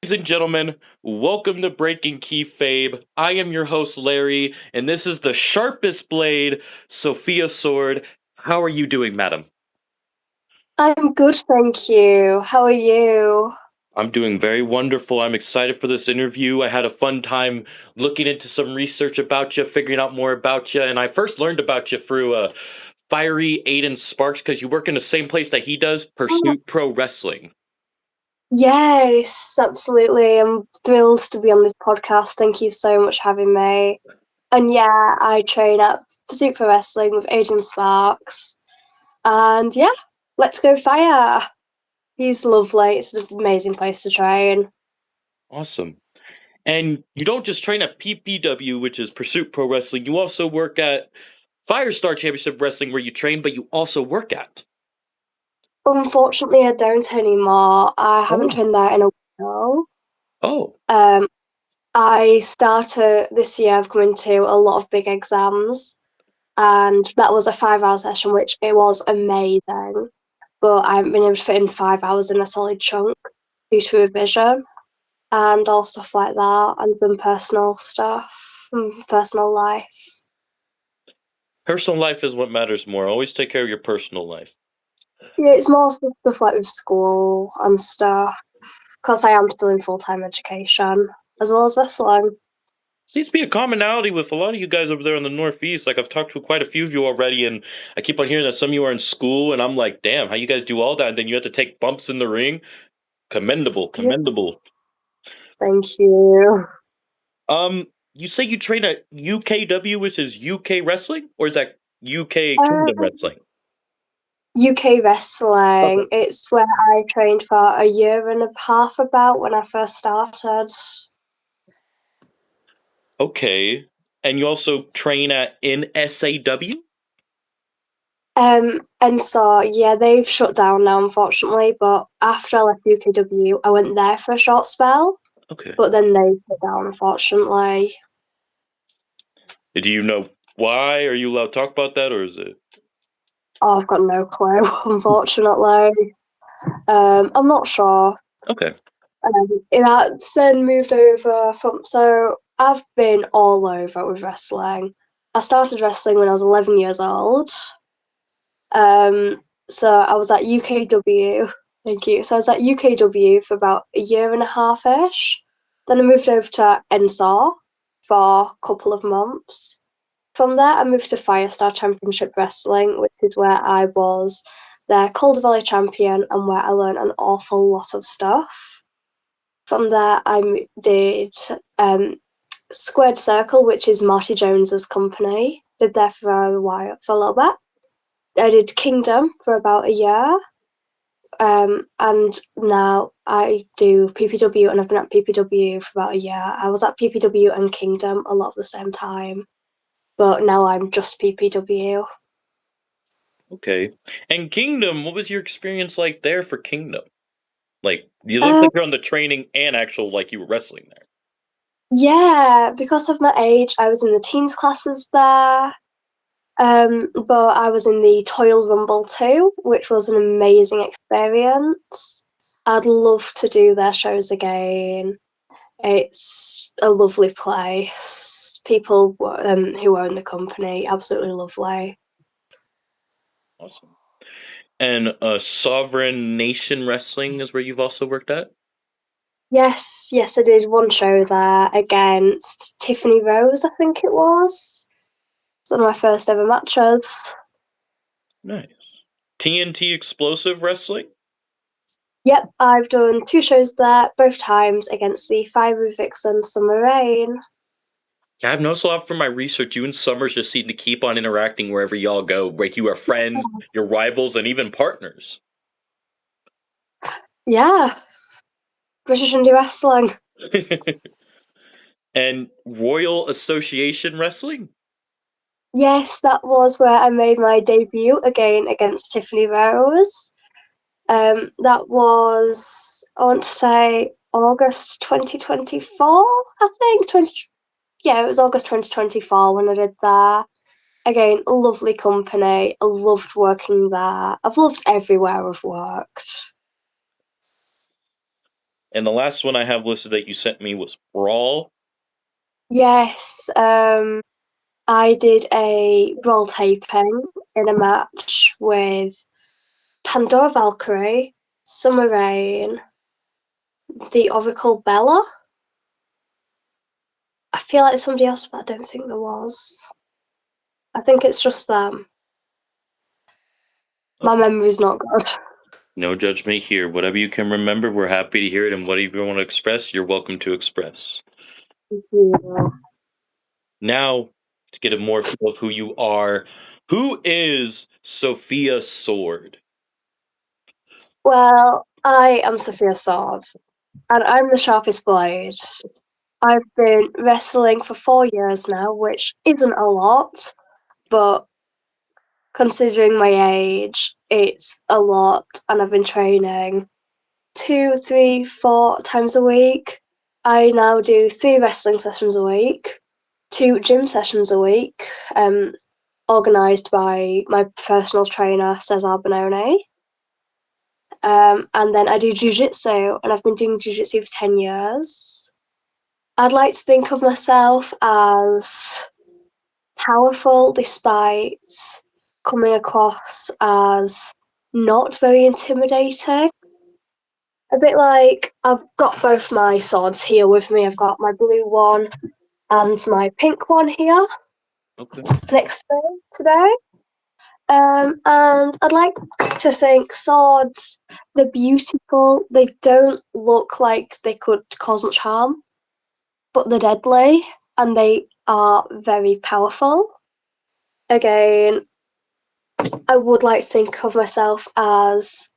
Ladies and gentlemen, welcome to Breaking Keyfabe. I am your host, Larry, and this is the Sharpest Blade, Sophia Sword. How are you doing, madam? I'm good, thank you. How are you? I'm doing very wonderful. I'm excited for this interview. I had a fun time looking into some research about you, figuring out more about you, and I first learned about you through Fiery Aiden Sparks because you work in the same place that he does, Oh, Pursuit Pro Wrestling. yes, absolutely. I'm thrilled to be on this podcast. Thank you so much for having me. And yeah, I train at Super Wrestling with Adrian Sparks. And yeah, let's go fire. He's lovely. It's an amazing place to train. Awesome. And you don't just train at PPW, which is Pursuit Pro Wrestling. You also work at Firestar Championship Wrestling, where you train, but you also work at. Unfortunately, I don't anymore. I haven't Oh, trained there in a while. oh, Um, I started this year. I've come into a lot of big exams. And that was a 5 hour session, which it was amazing. But I haven't been able to fit in 5 hours in a solid chunk due to revision and all stuff like that, and some personal stuff, personal life. personal life is what matters more. Always take care of your personal life. Yeah, it's more stuff like with school and stuff, because I am still in full time education as well as wrestling. Seems to be a commonality with a lot of you guys over there in the Northeast. Like I've talked to quite a few of you already, and I keep on hearing that some of you are in school, and I'm like, damn, how you guys do all that, and then you have to take bumps in the ring. Commendable, Yeah, commendable. thank you. You say you train at UKW, which is UK Wrestling, or is that UK Kingdom Um, Wrestling? UK Okay. wrestling. It's where I trained for a year and a half about when I first started. Okay. And you also train at NSAW? And so yeah, they've shut down now, unfortunately. But after I left UKW, I went there for a short spell, Okay. but then they shut down, unfortunately. Do you know why? Are you allowed to talk about that, or is it? Oh, I've got no clue, unfortunately. I'm not sure. Okay. That's then moved over from. So I've been all over with wrestling. I started wrestling when I was 11 years old. So I was at UKW. Thank you. So I was at UKW for about a year and a half ish. Then I moved over to NSAW for a couple of months. From there, I moved to Firestar Championship Wrestling, which is where I was their Calder Valley champion and where I learned an awful lot of stuff. From there, I did Squared Circle, which is Marty Jones's company. Did there for a while, for a little bit. I did Kingdom for about a year. And now I do PPW, and I've been at PPW for about a year. I was at PPW and Kingdom a lot of the same time, but now I'm just PPW. Okay. And Kingdom, what was your experience like there for Kingdom? Like, you look Um, like you're on the training and actual, like you were wrestling there. yeah, because of my age, I was in the teens classes there. But I was in the Toil Rumble too, which was an amazing experience. I'd love to do their shows again. It's a lovely place. People who own the company, absolutely lovely. Awesome. And Sovereign Nation Wrestling is where you've also worked at? Yes, yes, I did one show there against Tiffany Rose, I think it was. It's one of my first ever matches. Nice. TNT Explosive Wrestling? Yep, I've done two shows there, both times against the Fiery Vixen Summer Rain. Yeah, I've noticed a lot from my research. You and Summers just seem to keep on interacting wherever y'all go. Like you are friends, your rivals, and even partners. Yeah, British Indie Wrestling. And Royal Association Wrestling? Yes, that was where I made my debut again against Tiffany Rose. That was, I want to say, August 2024, I think. Yeah, it was August 2024 when I did that. Again, a lovely company. I loved working there. I've loved everywhere I've worked. And the last one I have listed that you sent me was Brawl. Yes, I did a roll taping in a match with Pandora Valkyrie, Summer Rain, the Oracle Bella. I feel like somebody else, but I don't think there was. I think it's just them. My memory's not good. No judgment here. Whatever you can remember, we're happy to hear it. And whatever you want to express, you're welcome to express. Yeah. Now, to get a more feel of who you are, who is Sophia Sword? Well, I am Sophia Sword, and I'm the Sharpest Blade. I've been wrestling for 4 years now, which isn't a lot, but considering my age, it's a lot, and I've been training 2, 3, 4 times a week. I now do 3 wrestling sessions a week, 2 gym sessions a week, organised by my personal trainer, Cesar Bononi. And then I do jiu-jitsu, and I've been doing jiu-jitsu for 10 years. I'd like to think of myself as powerful despite coming across as not very intimidating. A bit like I've got both my swords here with me. I've got my blue one and my pink one here next to me today. And I'd like to think swords, they're beautiful. They don't look like they could cause much harm, but they're deadly and they are very powerful. Again, I would like to think of myself as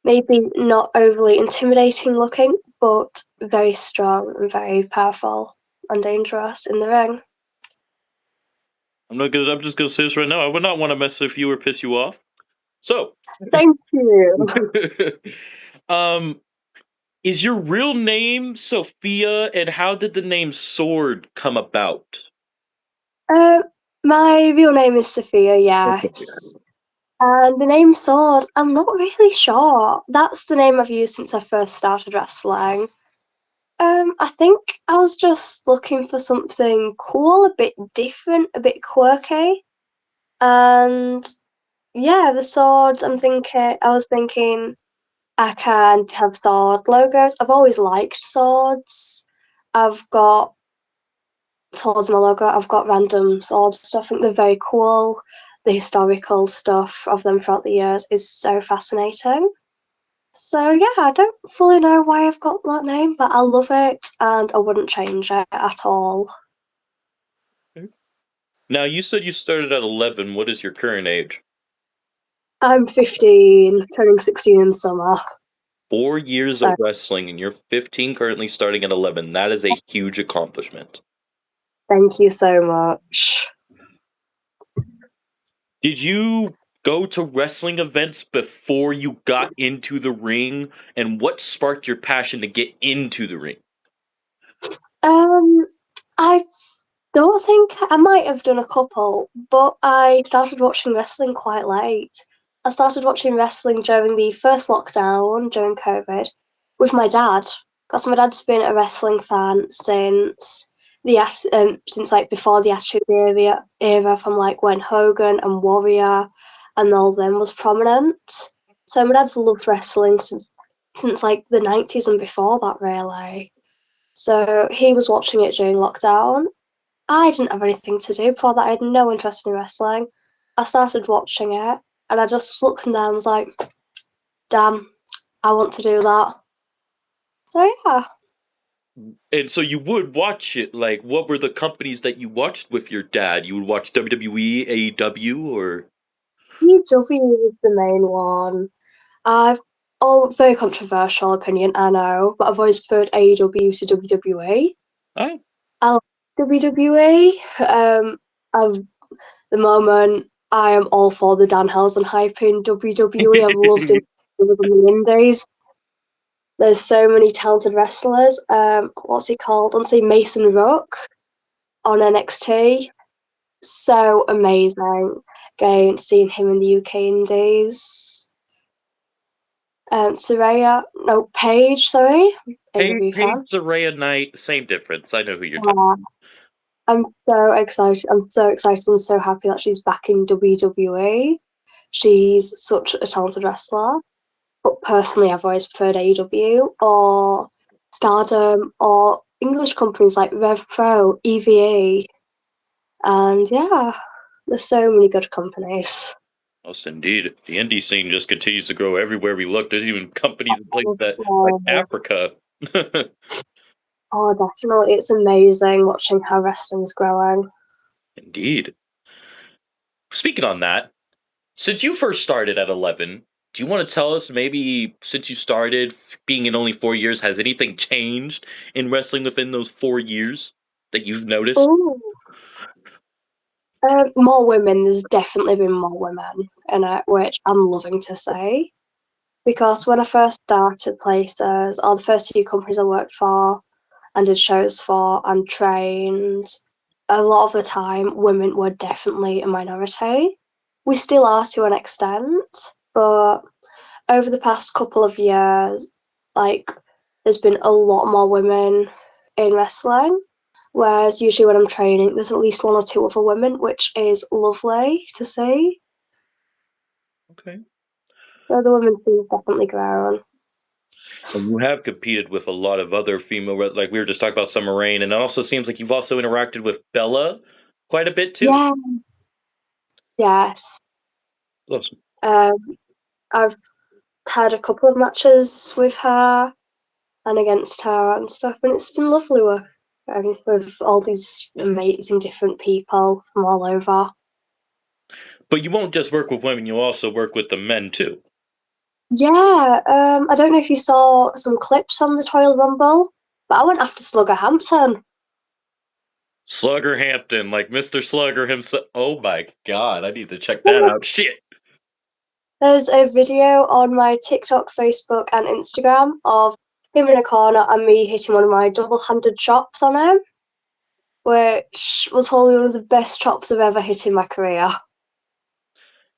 maybe not overly intimidating looking, but very strong and very powerful and dangerous in the ring. I'm just gonna say this right now. I would not want to mess with you or piss you off. So, Thank you. um, is your real name Sophia, and how did the name Sword come about? Uh, my real name is Sophia, yes. And the name Sword, I'm not really sure. That's the name I've used since I first started wrestling. I think I was just looking for something cool, a bit different, a bit quirky. And yeah, the sword, I was thinking I can have sword logos. I've always liked swords. I've got swords in my logo. I've got random sword stuff. I think they're very cool. The historical stuff of them throughout the years is so fascinating. So yeah, I don't fully know why I've got that name, but I love it and I wouldn't change it at all. Now, you said you started at 11. What is your current age? I'm 15, turning 16 in summer. 4 years So of wrestling, and you're 15, currently starting at 11. That is a huge accomplishment. thank you so much. Did you go to wrestling events before you got into the ring? And what sparked your passion to get into the ring? Um, I don't think I might have done a couple, but I started watching wrestling quite late. I started watching wrestling during the first lockdown during COVID with my dad, because my dad's been a wrestling fan since like before the Attitude era from like when Hogan and Warrior and all them was prominent. So my dad's loved wrestling since like the 90s and before that really. So he was watching it during lockdown. I didn't have anything to do before that. I had no interest in wrestling. I started watching it and I just looked and was like, damn, I want to do that. So yeah. And so you would watch it. Like, what were the companies that you watched with your dad? You would watch WWE, AEW, or EW was the main one. I've very controversial opinion, I know, but I've always preferred AEW to WWE. oh, I like WWE. At the moment, I am all for the Danhausen hype in WWE. I've loved him in the indies. There's so many talented wrestlers. What's he called? I'll say Mason Rook on NXT. So amazing. Again, seeing him in the UK indies. Paige, sorry, AW Paige fan. Saraya Knight, same difference. I know who you're talking. Uh, I'm so excited. I'm so excited and so happy that she's back in WWE. She's such a talented wrestler. But personally, I've always preferred AEW or Stardom or English companies like Rev Pro, EVE, and yeah, there's so many good companies. Most indeed. The indie scene just continues to grow everywhere we look. There's even companies in places that like Africa. Oh, definitely. It's amazing watching how wrestling's growing. Indeed. Speaking on that, since you first started at 11, do you want to tell us maybe since you started being in only 4 years, has anything changed in wrestling within those 4 years that you've noticed? Ooh. More women. There's definitely been more women in it, which I'm loving to see. Because when I first started places, or the first few companies I worked for and did shows for and trained, a lot of the time women were definitely a minority. We still are to an extent, but over the past couple of years, like there's been a lot more women in wrestling. Whereas usually when I'm training, there's at least one or two other women, which is lovely to see. Okay. So the women's team's definitely grown. And you have competed with a lot of other like we were just talking about Summer Rain, and it also seems like you've also interacted with Bella quite a bit too. Yeah, yes. Awesome. Um, I've had a couple of matches with her and against her and stuff, and it's been lovely working with all these amazing different people from all over. But you won't just work with women, you'll also work with the men too. Yeah, I don't know if you saw some clips from the Royal Rumble, but I went after Slugger Hampton. Slugger Hampton, like Mr. Slugger himself. Oh my god, I need to check that out. Shit. There's a video on my TikTok, Facebook, and Instagram of him in a corner and me hitting one of my double-handed chops on him, which was probably one of the best chops I've ever hit in my career.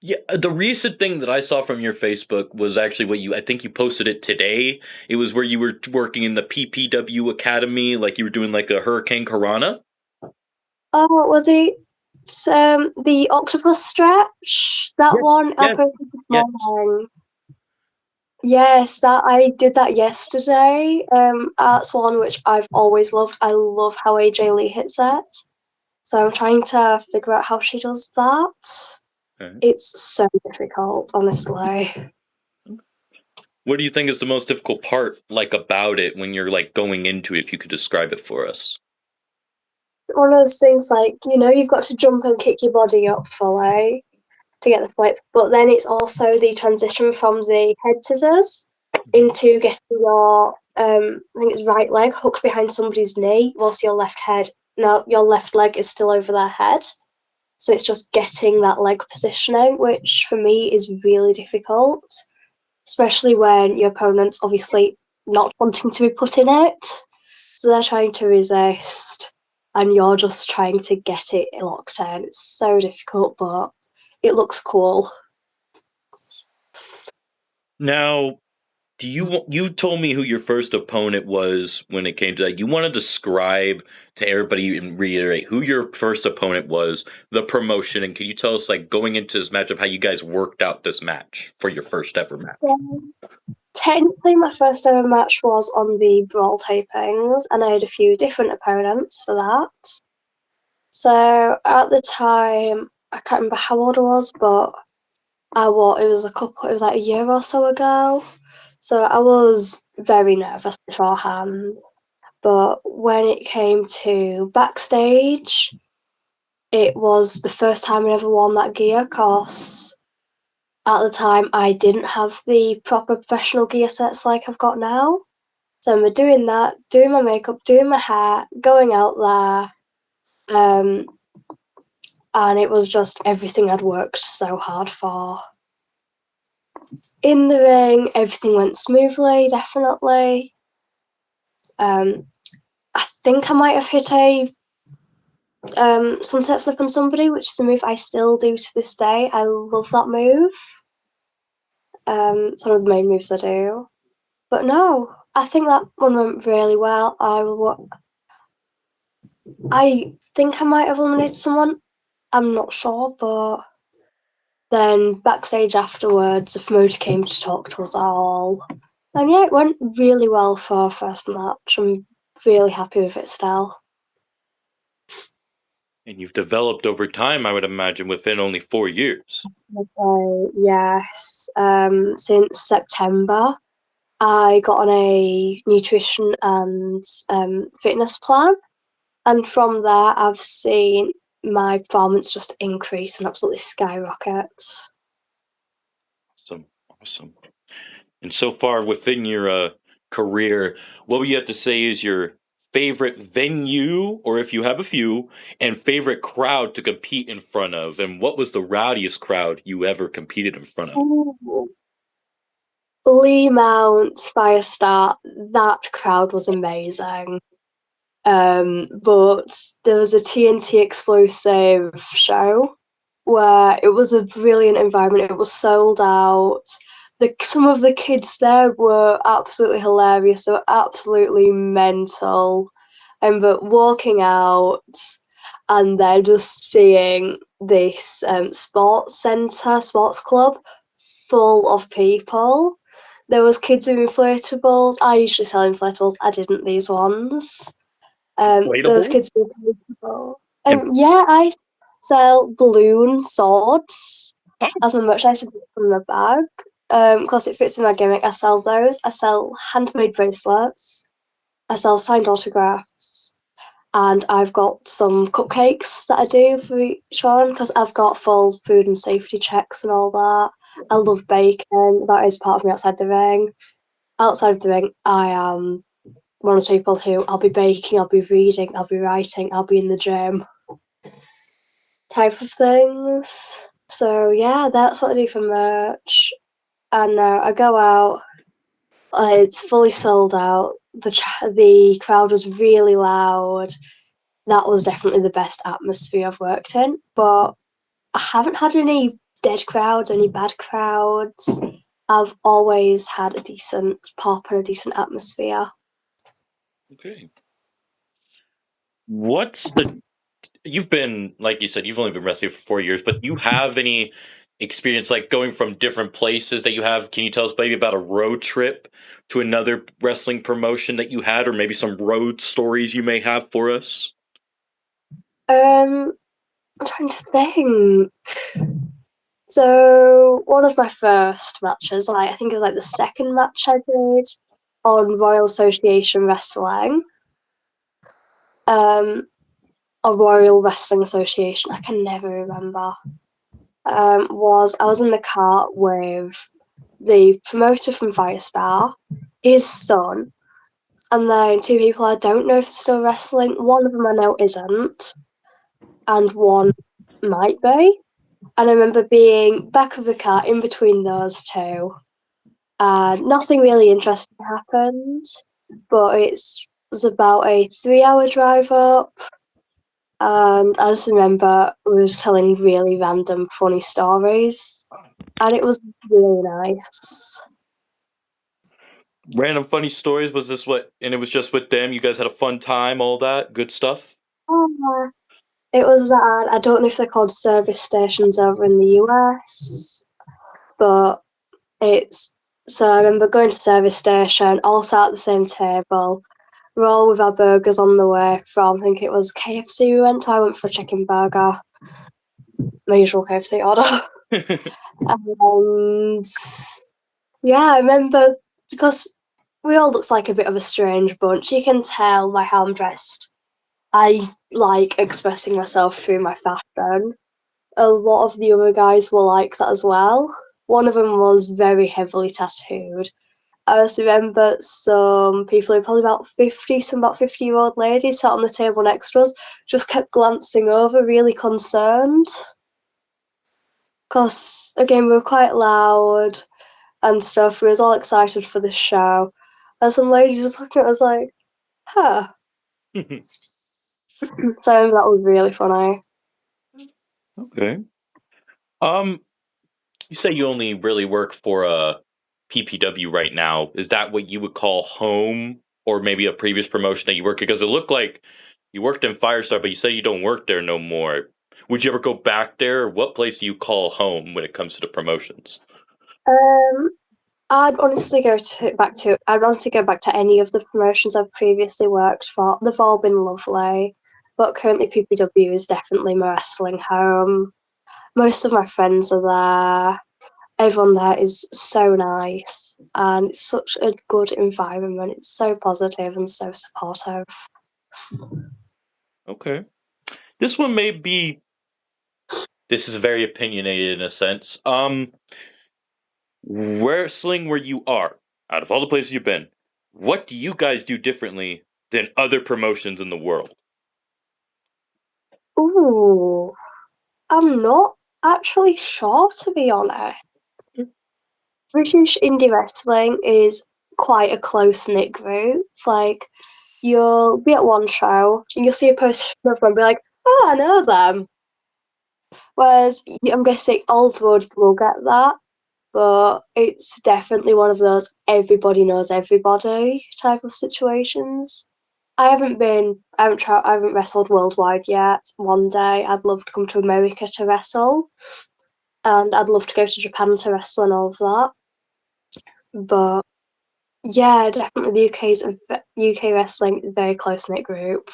Yeah, the recent thing that I saw from your Facebook was actually what I think you posted it today. It was where you were working in the PPW Academy, like you were doing like a Hurricane Karana. Oh, what was it? The octopus stretch. That Yes, one I yes, posted this yes. morning. Yes, that I did that yesterday. That's one which I've always loved. I love how AJ Lee hits it. So I'm trying to figure out how she does that. Okay. It's so difficult, honestly. What do you think is the most difficult part, like about it, when you're like going into it? If you could describe it for us. One of those things like, you've got to jump and kick your body up fully to get the flip, but then it's also the transition from the head scissors into getting your I think it's right leg hooked behind somebody's knee whilst your left leg is still over their head. So it's just getting that leg positioning, which for me is really difficult, especially when your opponent's obviously not wanting to be put in it. So they're trying to resist and you're just trying to get it locked in. It's so difficult, but it looks cool. Now, you told me who your first opponent was when it came to that. You want to describe to everybody and reiterate who your first opponent was, the promotion, and can you tell us like going into this matchup how you guys worked out this match for your first ever match? Yeah. Technically, my first ever match was on the Brawl tapings, and I had a few different opponents for that. So at the time, I can't remember how old I was, but it was like a year or so ago. So I was very nervous beforehand. But when it came to backstage, it was the first time I ever worn that gear because at the time I didn't have the proper professional gear sets like I've got now. So I'm doing that, doing my makeup, doing my hair, going out there, and it was just everything I'd worked so hard for. In the ring, everything went smoothly, definitely. I think I might have hit a sunset flip on somebody, which is a move I still do to this day. I love that move. It's one of the main moves I do. But no, I think that one went really well. I think I might have eliminated someone. I'm not sure, but then backstage afterwards, the promoter came to talk to us all. And yeah, it went really well for our first match. I'm really happy with it still. And you've developed over time, I would imagine, within only 4 years. Yes, since September, I got on a nutrition and fitness plan. And from there, I've seen my performance just increase and absolutely skyrocket. Awesome. Awesome. And so far within your career, what would you have to say is your favorite venue, or if you have a few, and favorite crowd to compete in front of? And what was the rowdiest crowd you ever competed in front of? Ooh. Lee Mount Firestar, that crowd was amazing. But there was a TNT Explosive show where it was a brilliant environment. It was sold out. Some of the kids there were absolutely hilarious. They were absolutely mental. But walking out and then just seeing this sports centre, sports club full of people. There was kids with inflatables. I usually sell inflatables. I didn't these ones. Those Inflatable? kids were beautiful. And Yeah, I sell balloon swords oh, as my merchandise from the bag. Because it fits in my gimmick. I sell those. I sell handmade bracelets. I sell signed autographs. And I've got some cupcakes that I do for each one because I've got full food and safety checks and all that. I love bacon. That is part of me outside the ring. Outside of the ring, I am one of those people who I'll be baking, I'll be reading, I'll be writing, I'll be in the gym type of things. So yeah, that's what I do for merch. And I go out. It's fully sold out. The crowd was really loud. That was definitely the best atmosphere I've worked in. But I haven't had any dead crowds, any bad crowds. I've always had a decent pop and a decent atmosphere. okay. What's the You've been, like you said, you've only been wrestling for 4 years, but do you have any experience like going from different places that you have? Can you tell us maybe about a road trip to another wrestling promotion that you had, or maybe some road stories you may have for us? Um, I'm trying to think. So one of my first matches, I think it was the second match I did on Royal Association Wrestling, um, or Royal Wrestling Association. I can never remember. Was I was in the car with the promoter from Firestar, his son, and then two people I don't know if they're still wrestling. One of them I know isn't, and one might be. And I remember being back of the car in between those two. And nothing really interesting happened, but it was about a 3 hour drive up. And I just remember we were telling really random, funny stories, and it was really nice. Random funny stories. Was this what? And it was just with them. You guys had a fun time, all that good stuff. Oh, it was that I don't know if they're called service stations over in the US, but it's so I remember going to service station, all sat at the same table. We're all with our burgers on the way from, I think it was KFC we went to. I went for a chicken burger, my usual KFC order. And yeah, I remember because we all looked like a bit of a strange bunch. You can tell by how I'm dressed. I like expressing myself through my fashion. A lot of the other guys were like that as well. One of them was very heavily tattooed. I just remember some people, probably about 50, some about 50-year-old ladies sat on the table next to us, just kept glancing over, really concerned. Because, again, we were quite loud and stuff. We was all excited for the show. And some ladies just looking at us like, huh. So I remember that was really funny. Okay. Um, You say you only really work for a PPW right now. Is that what you would call home, or maybe a previous promotion that you worked? Because it looked like you worked in Firestar, but you say you don't work there no more. Would you ever go back there? What place do you call home when it comes to the promotions? Um, I'd honestly go back to any of the promotions I've previously worked for. They've all been lovely, but currently PPW is definitely my wrestling home. Most of my friends are there. Everyone there is so nice, and it's such a good environment. It's so positive and so supportive. Okay. This one may be this is very opinionated in a sense. Wrestling where you are, out of all the places you've been, what do you guys do differently than other promotions in the world? Ooh, I'm not actually sure, to be honest. British indie wrestling is quite a close knit group. Like, you'll be at one show and you'll see a person from and be like, "Oh, I know them." Whereas I'm guessing Old Road will get that, but it's definitely one of those everybody knows everybody type of situations. I haven't wrestled worldwide yet. One day I'd love to come to America to wrestle, and I'd love to go to Japan to wrestle and all of that. But yeah, definitely UK wrestling is a very close knit group.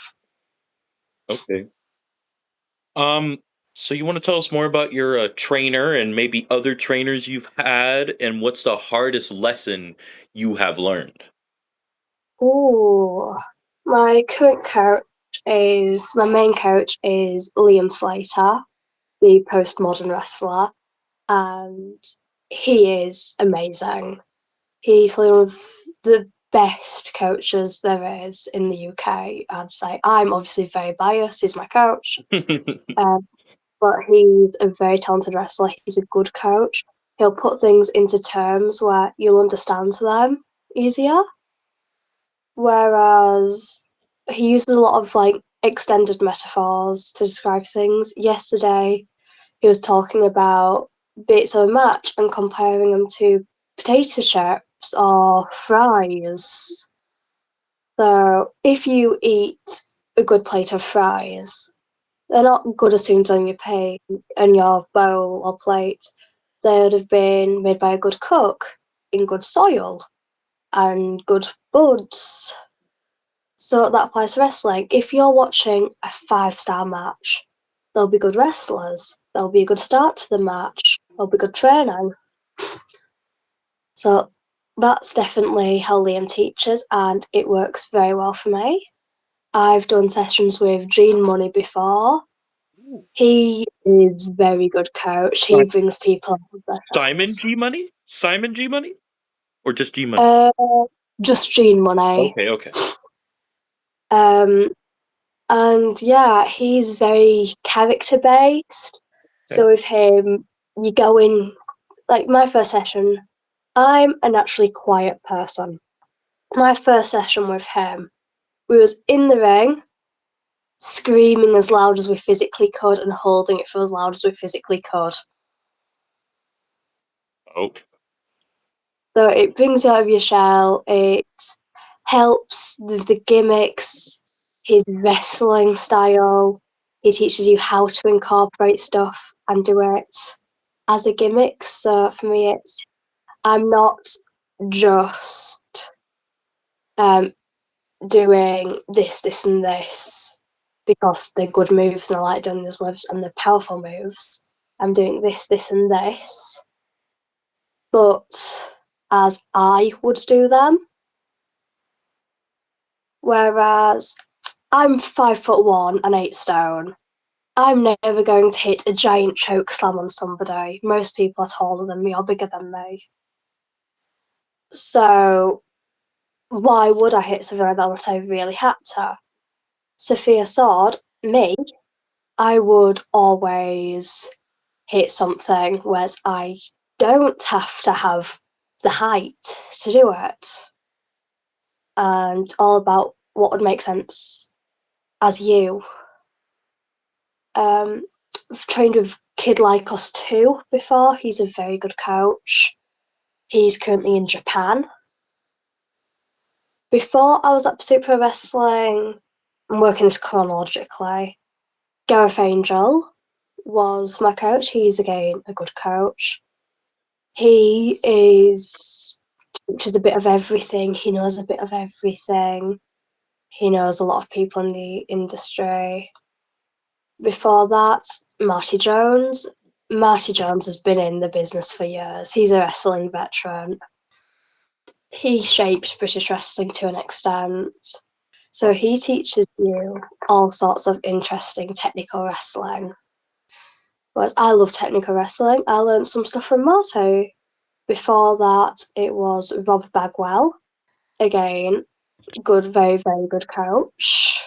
Okay. Um, so you want to tell us more about your trainer and maybe other trainers you've had, and what's the hardest lesson you have learned? Ooh, my main coach is Liam Slater, the postmodern wrestler, and he is amazing. He's one of the best coaches there is in the UK. I'd say I'm obviously very biased. He's my coach, um, but he's a very talented wrestler. He's a good coach. He'll put things into terms where you'll understand them easier. Whereas he uses a lot of like extended metaphors to describe things. Yesterday, he was talking about bits of a match and comparing them to potato chips or fries. So if you eat a good plate of fries, they're not good as soon as on your plate and your bowl or plate. They would have been made by a good cook in good soil and good buds. So that applies to wrestling. If you're watching a 5-star match, there'll be good wrestlers. There'll be a good start to the match. There'll be good training. So that's definitely how Liam teaches, and it works very well for me. I've done sessions with Gene Money before. He is very good coach. He Si- brings people out of their Simon shells. G Money? Simon G Money? Or just G Money? Uh, just Gene Money. Okay, okay. Um, and yeah, he's very character based. Okay. So with him, you go in, like my first session, I'm a naturally quiet person. My first session with him, we was in the ring, screaming as loud as we physically could and holding it for as loud as we physically could. Oh, So it brings you out of your shell. It helps with the gimmicks, his wrestling style. He teaches you how to incorporate stuff and do it as a gimmick. So for me, I'm not just um, doing this, and this because they're good moves and I like doing those moves and they're powerful moves. I'm doing this, and this, but as I would do them. Whereas I'm 5'1" and 8 stone. I'm never going to hit a giant choke slam on somebody. Most people are taller than me or bigger than me. So why would I hit something like that unless I really had to? Sophia Sword, me, I would always hit something, whereas I don't have to have the height to do it. And all about what would make sense as you. I've trained with Kid Like Us 2 before. He's a very good coach. He's currently in Japan. Before I was at Pursuit Pro Wrestling, I'm working this chronologically. Gareth Angel was my coach. He's again a good coach. He teaches a bit of everything. He knows a bit of everything. He knows a lot of people in the industry. Before that, Marty Jones. Marty Jones has been in the business for years. He's a wrestling veteran. He shaped British wrestling to an extent. So he teaches you all sorts of interesting technical wrestling. Whereas I love technical wrestling, I learned some stuff from Marty. Before that, it was Rob Bagwell. Again, good, very, very good coach.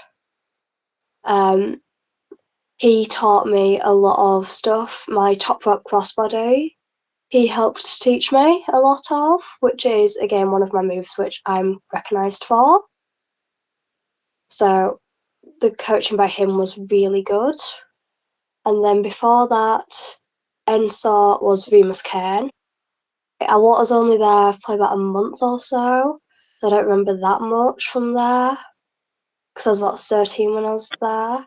He taught me a lot of stuff. My top rope crossbody, he helped teach me a lot of, which is, again, one of my moves which I'm recognised for. So the coaching by him was really good. And then before that, NSAW was Remus Cairn. I was only there for about a month or so I don't remember that much from there, because I was about 13 when I was there.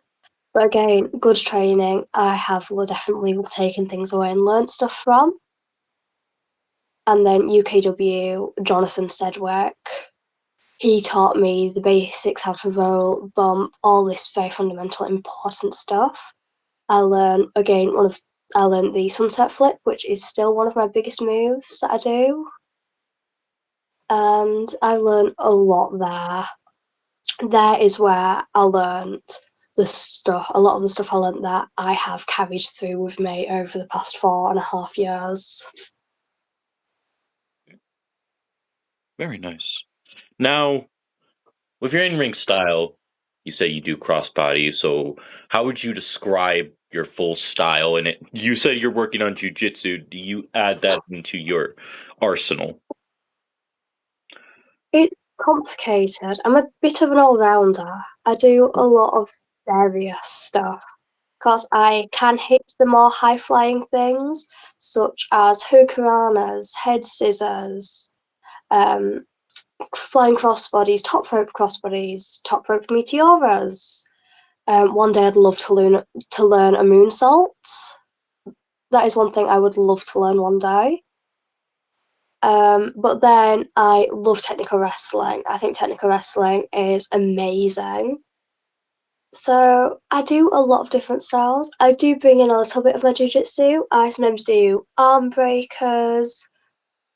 But again, good training. I have definitely taken things away and learnt stuff from. And then UKW, Jonathan Sedgwick. He taught me the basics, how to roll, bump, all this very fundamental, important stuff. I learned the sunset flip, which is still one of my biggest moves that I do. And I learned a lot there. There is where I learned a lot of the stuff I learned there I have carried through with me over the past 4.5 years. Very nice. Now, with your in-ring style, you say you do crossbody, so how would you describe your full style in it? You said you're working on jujitsu. Do you add that into your arsenal? It's complicated. I'm a bit of an all-rounder. I do a lot of various stuff because I can hit the more high-flying things, such as hurricanranas, head scissors, flying crossbodies, top rope meteoras. One day I'd love to learn a moonsault. That is one thing I would love to learn one day. But then I love technical wrestling. I think technical wrestling is amazing. So I do a lot of different styles. I do bring in a little bit of my jiu-jitsu. I sometimes do arm breakers,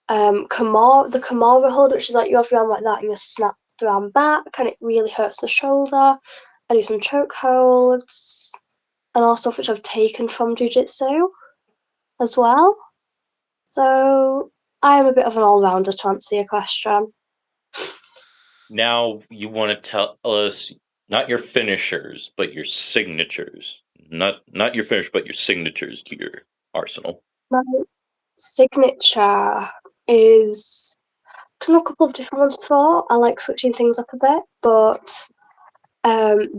the Kimura hold, which is like you have your arm like that and you snap the arm back and it really hurts the shoulder. I do some choke holds and all stuff which I've taken from jiu-jitsu as well. So I am a bit of an all-rounder, to answer your question. Now you want to tell us not your finishers, but your signatures. Not your finish, but your signatures to your arsenal. My signature is I've done a couple of different ones before. I like switching things up a bit, but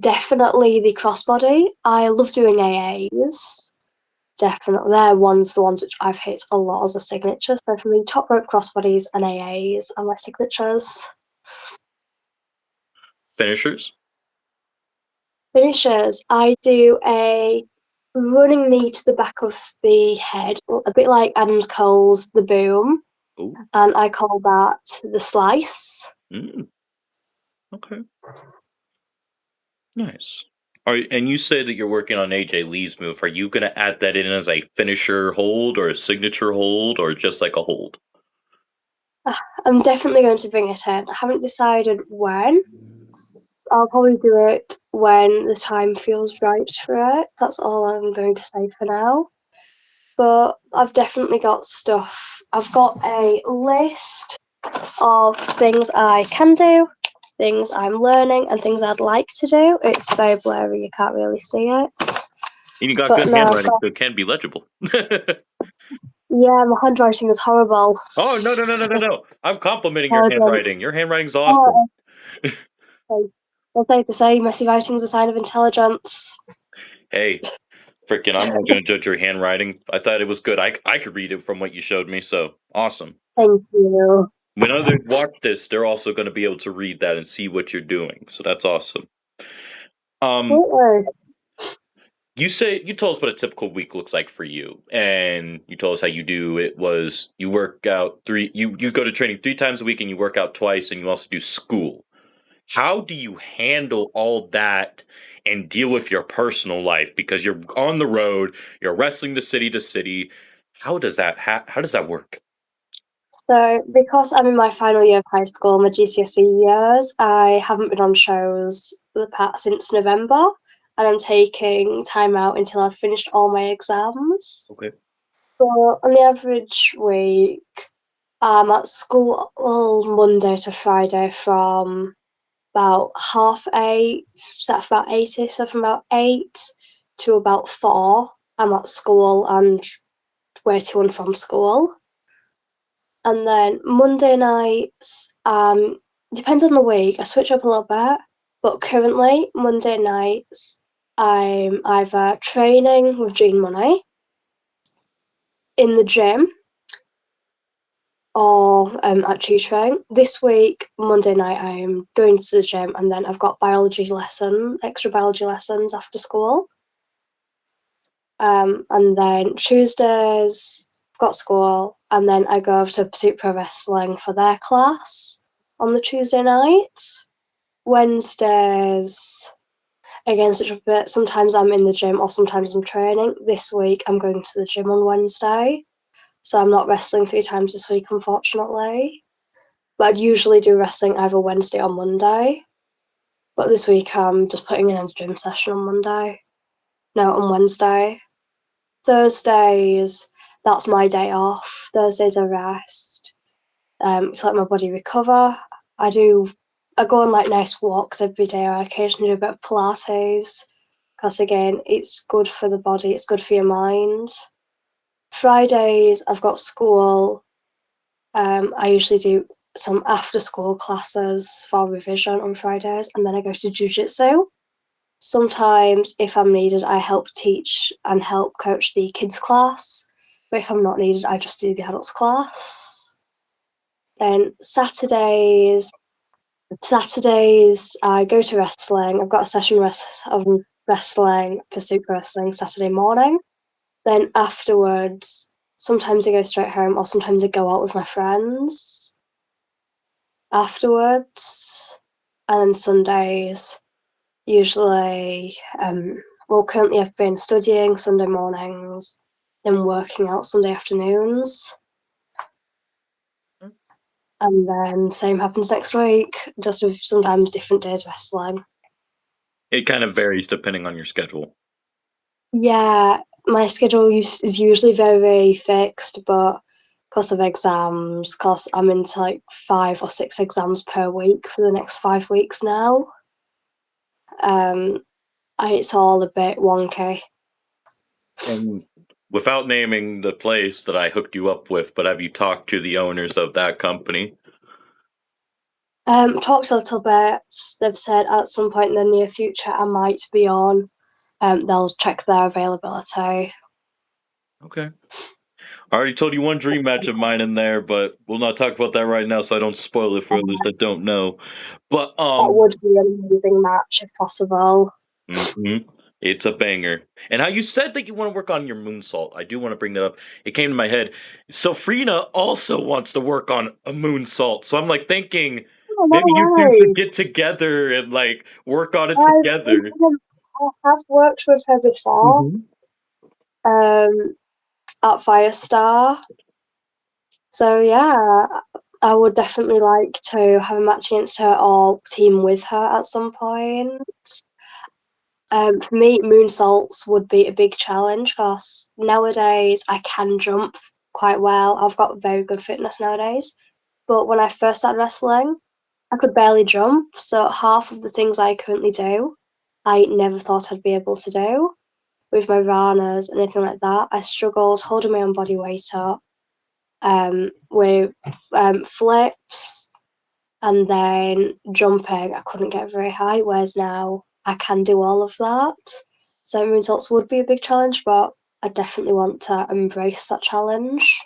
definitely the crossbody. I love doing AAs. Definitely, they're the ones which I've hit a lot as a signature. So for me, top rope crossbodies and AAs are my signatures. Finishers? Finishers, I do a running knee to the back of the head, a bit like Adam Cole's The Boom. Ooh. And I call that the slice. Okay. Nice. And you said that you're working on AJ Lee's move. Are you going to add that in as a finisher hold or a signature hold or just like a hold? I'm definitely going to bring it in. I haven't decided when. I'll probably do it when the time feels right for it. That's all I'm going to say for now. But I've definitely got stuff. I've got a list of things I can do, things I'm learning, and things I'd like to do. It's very blurry, you can't really see it. And you got good handwriting, so it can be legible. Yeah, my handwriting is horrible. Oh, no. I'm complimenting your handwriting. Your handwriting's awesome. They'll say the same, messy writing's a sign of intelligence. Hey, Freaking, I'm not gonna judge your handwriting. I thought it was good. I could read it from what you showed me, so awesome. Thank you. When others watch this, they're also gonna be able to read that and see what you're doing, so that's awesome. Um, Absolutely. you told us what a typical week looks like for you, and you told us how you do it was you work out you go to training 3 times a week and you work out twice and you also do school. How do you handle all that and deal with your personal life because you're on the road, you're wrestling to city. How does that work? So, because I'm in my final year of high school, my GCSE years, I haven't been on shows since November, and I'm taking time out until I've finished all my exams. Okay. So, on the average week, I'm at school all Monday to Friday from about 8:30, so that's about 8ish, so from about 8 to about 4, I'm at school and way to and from school. And then Monday nights, depends on the week, I switch up a little bit, but currently, Monday nights, I'm either training with Gene Money in the gym or at tutoring. This week, Monday night, I'm going to the gym and then I've got extra biology lessons after school. And then Tuesdays, I've got school, and then I go over to Pursuit Pro Wrestling for their class on the Tuesday night. Wednesdays, again, such a bit. Sometimes I'm in the gym or sometimes I'm training. This week, I'm going to the gym on Wednesday, so I'm not wrestling 3 times this week, unfortunately. But I'd usually do wrestling either Wednesday or Monday. But this week, I'm just putting in a gym session on Monday. No, on Wednesday. Thursdays, that's my day off. Thursdays I rest. To let my body recover. I go on like nice walks every day. I occasionally do a bit of Pilates because again, it's good for the body. It's good for your mind. Fridays I've got school. I usually do some after school classes for revision on Fridays, and then I go to jiu-jitsu. Sometimes, if I'm needed, I help teach and help coach the kids' class. But if I'm not needed, I just do the adults' class. Then Saturdays, I go to wrestling. I've got a session of wrestling, Pursuit Wrestling, Saturday morning. Then afterwards, sometimes I go straight home, or sometimes I go out with my friends afterwards. And then Sundays, usually, currently I've been studying Sunday mornings, then working out Sunday afternoons. And then same happens next week, just with sometimes different days wrestling. It kind of varies depending on your schedule. Yeah, my schedule is usually very fixed, but because of exams, because I'm into like 5 or 6 exams per week for the next 5 weeks now, it's all a bit wonky. And without naming the place that I hooked you up with, but have you talked to the owners of that company? Talked a little bit. They've said at some point in the near future I might be on. They'll check their availability. Okay. I already told you one dream match of mine in there, but we'll not talk about that right now so I don't spoil it for others that don't know. But That would be an amazing match if possible. mhm, it's a banger. And how you said that you want to work on your moonsault, I do want to bring that up. It came to my head. Sofrina also wants to work on a moonsault, so I'm like thinking Oh, no maybe you two way. should get together and like work on it I've together. I have worked with her before, Mhm. um, at Firestar. So yeah, I would definitely like to have a match against her or team with her at some point. For me, moonsaults would be a big challenge because nowadays I can jump quite well. I've got very good fitness nowadays. But when I first started wrestling, I could barely jump. So half of the things I currently do, I never thought I'd be able to do with my ranas and anything like that. I struggled holding my own body weight up, with flips, and then jumping. I couldn't get very high, whereas now I can do all of that. So moonsaults would be a big challenge, but I definitely want to embrace that challenge.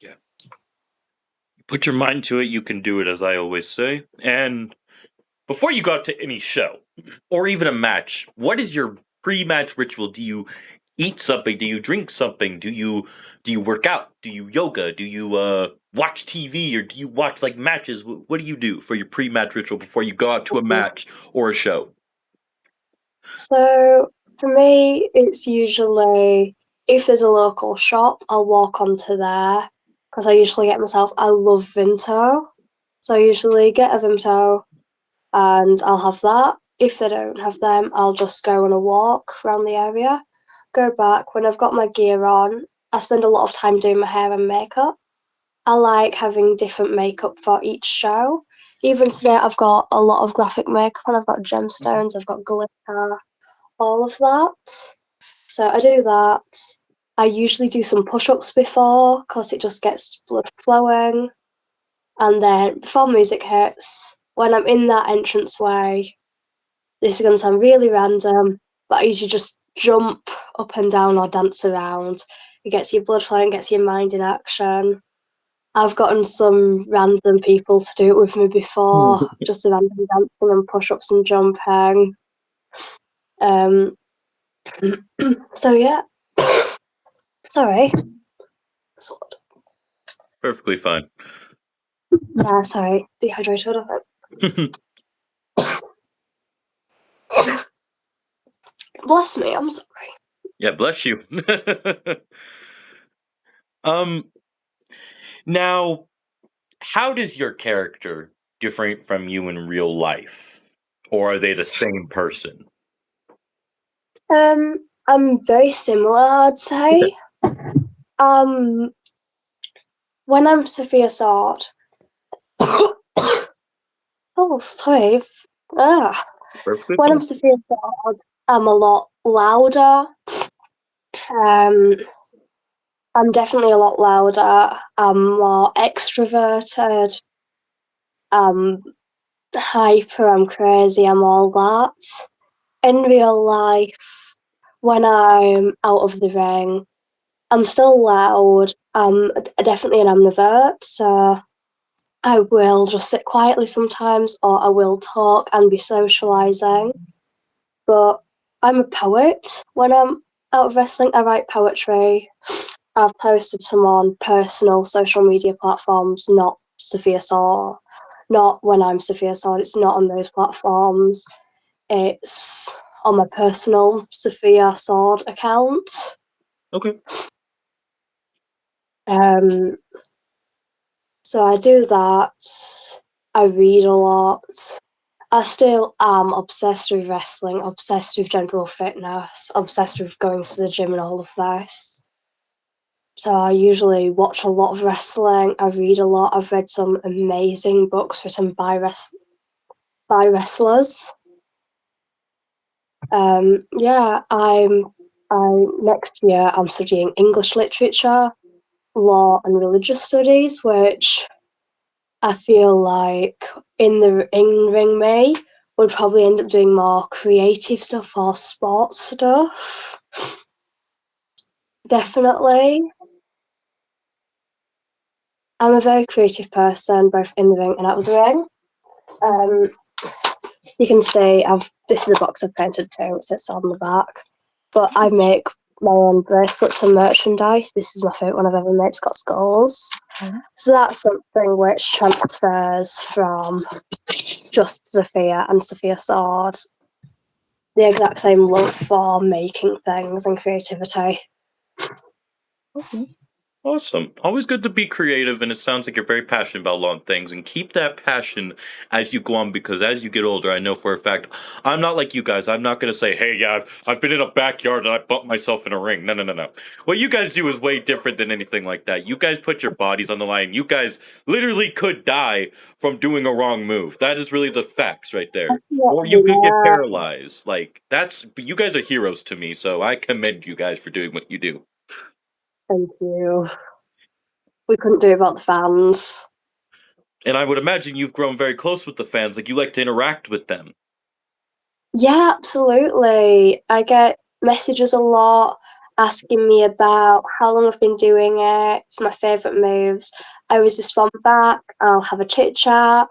Yeah. Put your mind to it, you can do it, as I always say. And before you go out to any show or even a match, what is your pre-match ritual? Do you eat something? Do you drink something? Do you work out? Do you yoga? Do you watch TV, or do you watch like matches? What do you do for your pre-match ritual before you go out to a match or a show? So for me, it's usually if there's a local shop, I'll walk onto there because I usually get myself. I love Vinto, so I usually get a Vinto and I'll have that. If they don't have them, I'll just go on a walk around the area. Go back when I've got my gear on. I spend a lot of time doing my hair and makeup. I like having different makeup for each show. Even today, I've got a lot of graphic makeup on. I've got gemstones, I've got glitter, all of that. So I do that. I usually do some push ups before because it just gets blood flowing. And then before music hits, when I'm in that entranceway, this is going to sound really random, but I usually just jump up and down or dance around. It gets your blood flowing, gets your mind in action. I've gotten some random people to do it with me before, just a random dancing and push ups and jumping. Um, so yeah. Sorry. Sword. Perfectly fine. Yeah, sorry. Dehydrated, I think. Bless me, I'm sorry. Yeah, bless you. um, Now, how does your character different from you in real life, or are they the same person? I'm very similar, I'd Okay, say. Um, when I'm Sophia Sword, oh, sorry. Ah. perfectly When I'm fine. Sophia Sword, I'm a lot louder. Um, I'm definitely a lot louder. I'm more extroverted. I'm hyper. I'm crazy. I'm all that. In real life, when I'm out of the ring, I'm still loud. I'm definitely an ambivert, so I will just sit quietly sometimes, or I will talk and be socializing. But I'm a poet. When I'm out of wrestling, I write poetry. I've posted some on personal social media platforms, not Sophia Sword. Not when I'm Sophia Sword, it's not on those platforms. It's on my personal Sophia Sword account. Okay. Um, so I do that. I read a lot. I still am obsessed with wrestling, obsessed with general fitness, obsessed with going to the gym and all of this. So I usually watch a lot of wrestling. I read a lot. I've read some amazing books written by wrestlers. Yeah, I next year I'm studying English literature, law, and religious studies, which I feel like in ring me would probably end up doing more creative stuff or sports stuff. Definitely. I'm a very creative person, both in the ring and out of the ring. Um, you can see this is a box I've painted too, it sits on the back. But I make my own bracelets and merchandise. This is my favourite one I've ever made. It's got skulls. So that's something which transfers from just Sophia and Sophia Sword. The exact same love for making things and creativity. Okay. Awesome. Always good to be creative, and it sounds like you're very passionate about a lot of things. And keep that passion as you go on, because as you get older, I know for a fact, I'm not like you guys. I'm not going to say, hey, yeah, I've been in a backyard and I bumped myself in a ring. No, no, no, no. What you guys do is way different than anything like that. You guys put your bodies on the line. You guys literally could die from doing a wrong move. That is really the facts right there. Or you could get Yeah, paralyzed. Like, you guys are heroes to me. So I commend you guys for doing what you do. thank you. We couldn't do without the fans. And I would imagine you've grown very close with the fans, like you like to interact with them. Yeah, absolutely. I get messages a lot asking me about how long I've been doing it, it's my favourite moves. I always respond back, I'll have a chit chat,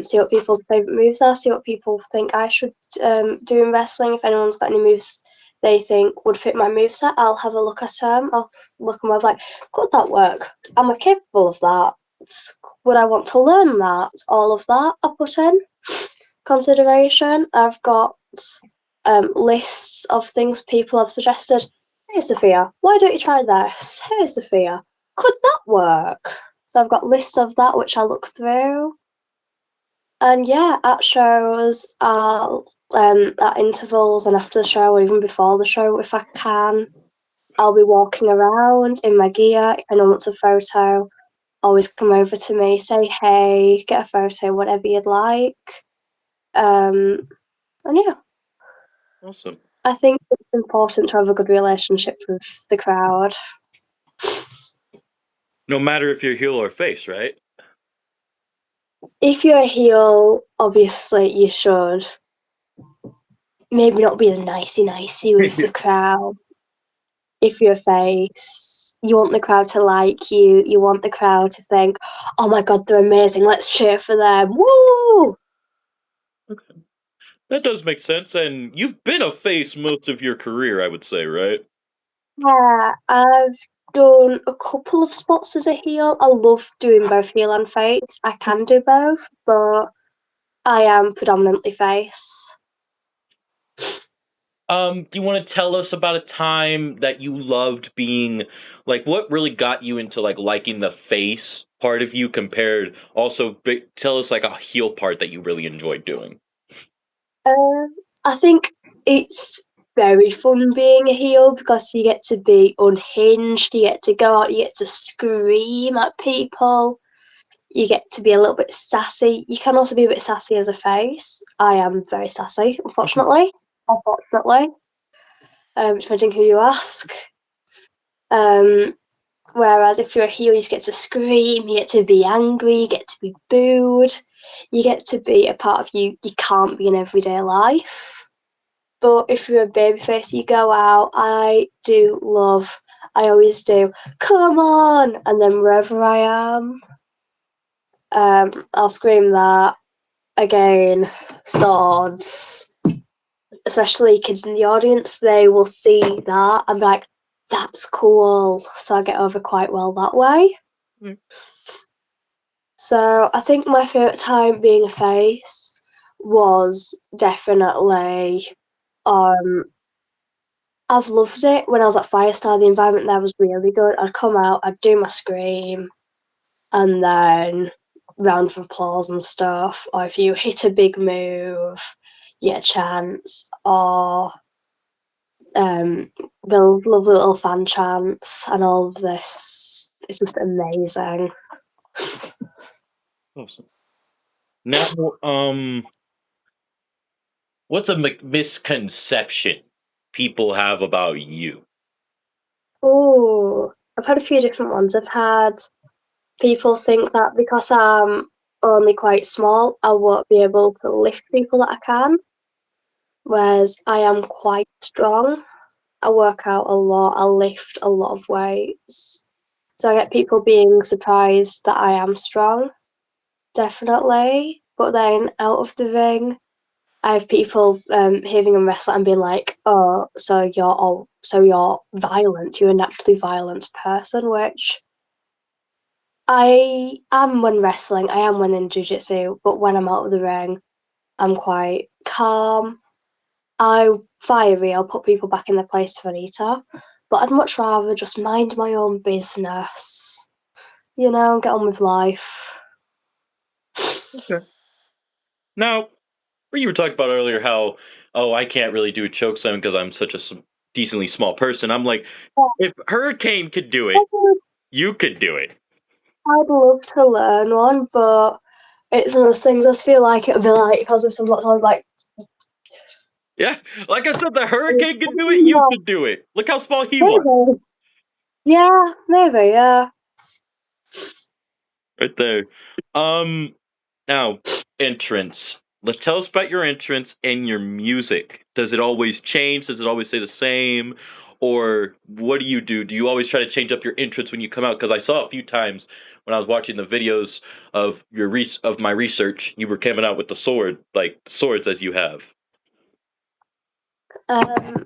see what people's favourite moves are, see what people think I should do in wrestling. If anyone's got any moves they think would fit my moveset, I'll have a look at them. I'll look at them, I'm like, could that work? Am I capable of that? Would I want to learn that? All of that I put in consideration. I've got lists of things people have suggested. Hey Sophia, why don't you try this? Hey Sophia, could that work? So I've got lists of that which I look through. And yeah, at shows, at intervals and after the show, or even before the show, if I can, I'll be walking around in my gear. If anyone wants a photo, always come over to me, say hey, get a photo, whatever you'd like. And yeah, Awesome. I think it's important to have a good relationship with the crowd. No matter if you're heel or face, right? If you're a heel, obviously you should maybe not be as nicey with the crowd. If you're a face, you want the crowd to like you, you want the crowd to think, oh my god, they're amazing, let's cheer for them. Woo! Okay. That does make sense. And you've been a face most of your career, I would say, right? Yeah, I've done a couple of spots as a heel. I love doing both heel and face. I can do both, but I am predominantly face. Do you want to tell us about a time that you loved being like what really got you into like liking the face part of you compared also tell us like a heel part that you really enjoyed doing. I think it's very fun being a heel because you get to be unhinged, you get to go out, you get to scream at people, you get to be a little bit sassy. You can also be a bit sassy as a face. I am very sassy, unfortunately. Unfortunately, depending who you ask. Um, Whereas if you're a heel, you just get to scream, you get to be angry, you get to be booed, you get to be a part of you can't be in everyday life. But if you're a babyface, you go out. I always do, come on! And then wherever I am, I'll scream that again, swords. Especially kids in the audience, they will see that and be like, that's cool. So I get over quite well that way. Mm. So I think my favourite time being a face was definitely um I've loved it when I was at Firestar. The environment there was really good. I'd come out, I'd do my scream, and then round of applause and stuff. Or if you hit a big move, you get a chance. Or the lovely little fan chants and all of this. It's just amazing. Awesome. Now, what's a misconception people have about you? Oh, I've had a few different ones. I've had people think that because I'm only quite small, I won't be able to lift people that I can, whereas I am quite strong. I work out a lot, I lift a lot of weights. So I get people being surprised that I am strong, definitely. But then out of the ring, I have people hearing them wrestle and being like, "Oh, so you're violent. You're a naturally violent person," which I am when wrestling. I am when in jujitsu, but when I'm out of the ring, I'm quite calm. I'm fiery. I'll put people back in their place if I need to, but I'd much rather just mind my own business. Get on with life. Okay. Now, where you were talking about earlier how, oh, I can't really do a choke slam because I'm such a decently small person. I'm like, if Hurricane could do it, you could do it. I'd love to learn one, but it's one of those things. I just feel like it'd be like if I was with someone else, I'd be like, Yeah, like I said, the Hurricane could do it. You could do it. Look how small he was, maybe. Yeah, maybe, yeah. right there. Um, now entrance. let's tell us about your entrance and your music. Does it always change? Does it always stay the same? Or what do you do? Do you always try to change up your entrance when you come out? Because I saw a few times when I was watching the videos of of my research, you were coming out with the sword, like swords as you have. Um,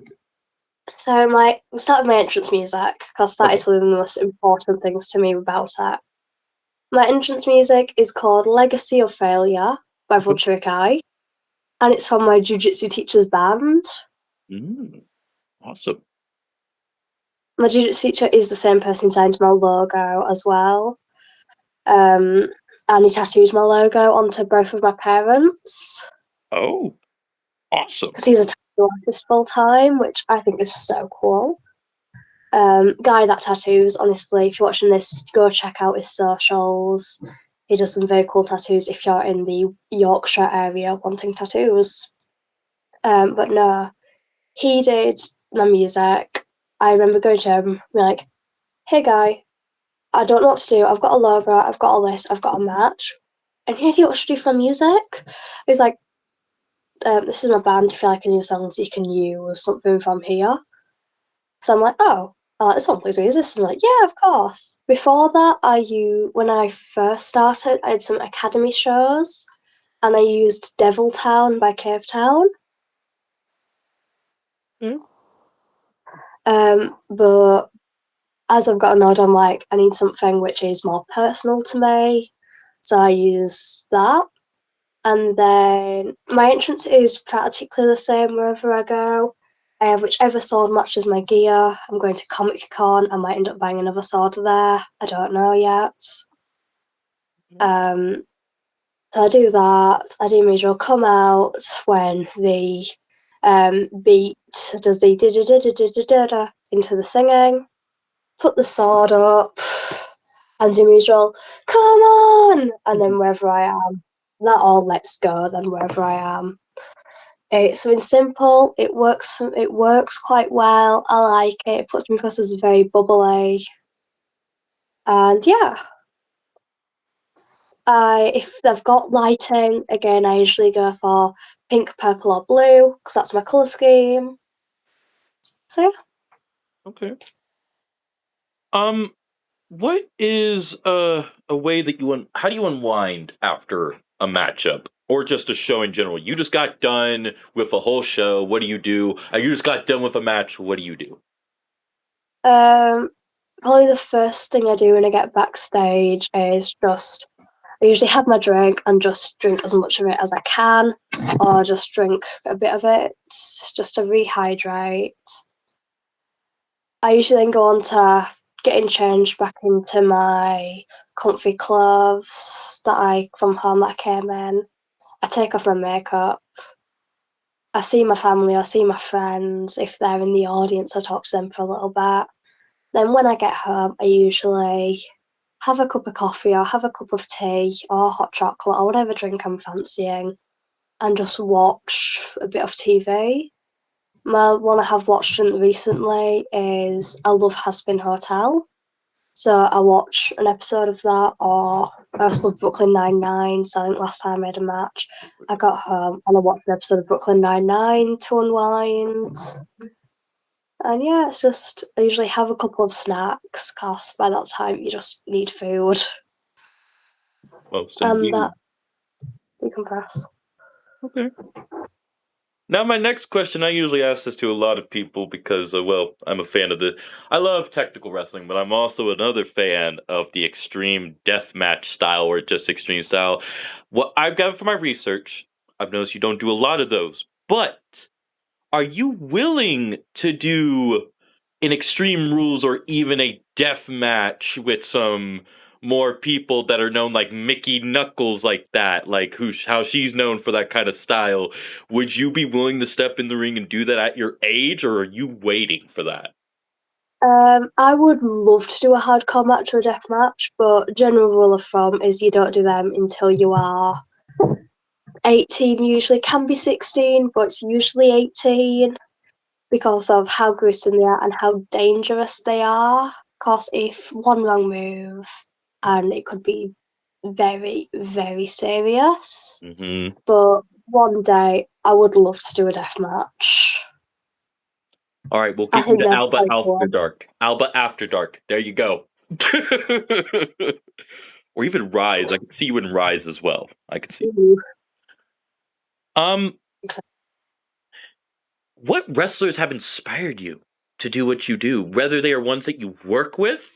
so we'll start with my entrance music, because that Okay. is one of the most important things to me about it. My entrance music is called Legacy of Failure by Vulture, and it's from my jiu-jitsu teacher's band. Mm, awesome. My jiu-jitsu teacher is the same person who signed my logo as well. And he tattooed my logo onto both of my parents, Oh, awesome. because he's a tattoo artist full time, which I think is so cool. Guy that tattoos, honestly, if you're watching this, go check out his socials. He does some very cool tattoos if you're in the Yorkshire area wanting tattoos. But no, he did my music. I remember going to him, being like, "Hey guy, I don't know what to do. I've got a logo, I've got all this, I've got a match. Any idea what I should do for my music?" He's like, "This is my band. If you like any songs, you can use something from here." So I'm like, "Oh, I like this one. Please use this." And like, "Yeah, of course." Before that, when I first started, I did some academy shows, and I used Devil Town by Cave Town. Mm. But as I've gotten older, I'm like, I need something which is more personal to me. So I use that. And then my entrance is practically the same wherever I go. I have whichever sword matches my gear. I'm going to Comic Con. I might end up buying another sword there. I don't know yet. Um, so I do that. I do my usual come out when the beat does the da da da da da da da into the singing. Put the sword up and do my usual come on, and then wherever I am, that all lets go. Then wherever I am. It's something simple. It works. It works quite well. I like it. It puts me across as very bubbly, and yeah. If they've got lighting, again, I usually go for pink, purple, or blue because that's my color scheme. So yeah. Okay. Um, what is a way that how do you unwind after a matchup or just a show in general? You just got done with a whole show. What do you do? You just got done with a match. What do you do? Um, Probably the first thing I do when I get backstage is just I usually have my drink and just drink as much of it as I can, or just drink a bit of it just to rehydrate. I usually then go on to getting changed back into my comfy clothes that I from home that I came in. I take off my makeup. I see my family, I see my friends. If they're in the audience, I talk to them for a little bit. Then when I get home, I usually have a cup of coffee or have a cup of tea or hot chocolate or whatever drink I'm fancying and just watch a bit of TV. One I have watched recently is I Love Has Been Hotel. So I watch an episode of that, or I also love Brooklyn Nine-Nine. So I think last time I had a match, I got home and I watched an episode of Brooklyn Nine-Nine to unwind. And yeah, it's just I usually have a couple of snacks because by that time you just need food Most and that indeed. decompress. Okay. Now, my next question, I usually ask this to a lot of people because, well, I'm a fan of the. I love technical wrestling, but I'm also another fan of the extreme death match style or just extreme style. What I've got from my research, I've noticed you don't do a lot of those, but are you willing to do an Extreme Rules or even a death match with some more people that are known like Mickey Knuckles like that, like how she's known for that kind of style? Would you be willing to step in the ring and do that at your age, or are you waiting for that? I would love to do a hardcore match or a death match, but general rule of thumb is you don't do them until you are 18. Usually can be 16, but it's usually 18 because of how gruesome they are and how dangerous they are. Because if one wrong move, and it could be very, very serious. Hmm. But one day I would love to do a death match. All right, we'll I keep you think to they're Alba so After cool. Dark. Alba After Dark. There you go. Or even Rise. I could see you in Rise as well. I could see. Ooh. Um, what wrestlers have inspired you to do what you do? Whether they are ones that you work with,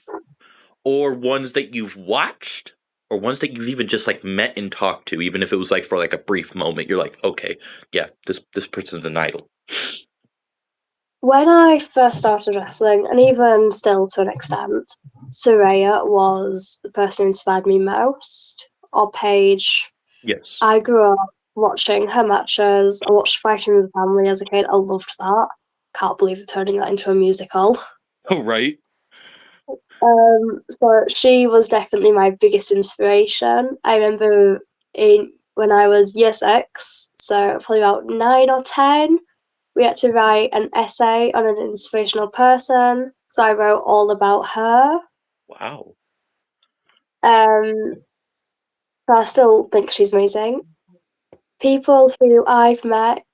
or ones that you've watched, or ones that you've even just like met and talked to, even if it was like for like a brief moment. You're like, okay, yeah, this person's an idol. When I first started wrestling, and even still to an extent, Soraya was the person who inspired me most. Or Paige. Yes. I grew up watching her matches. I watched Fighting with the Family as a kid. I loved that. Can't believe they're turning that into a musical. Oh, right. So she was definitely my biggest inspiration. I remember when I was year six, so probably about 9 or 10, we had to write an essay on an inspirational person. So I wrote all about her. Wow. Um, but I still think she's amazing. People who I've met,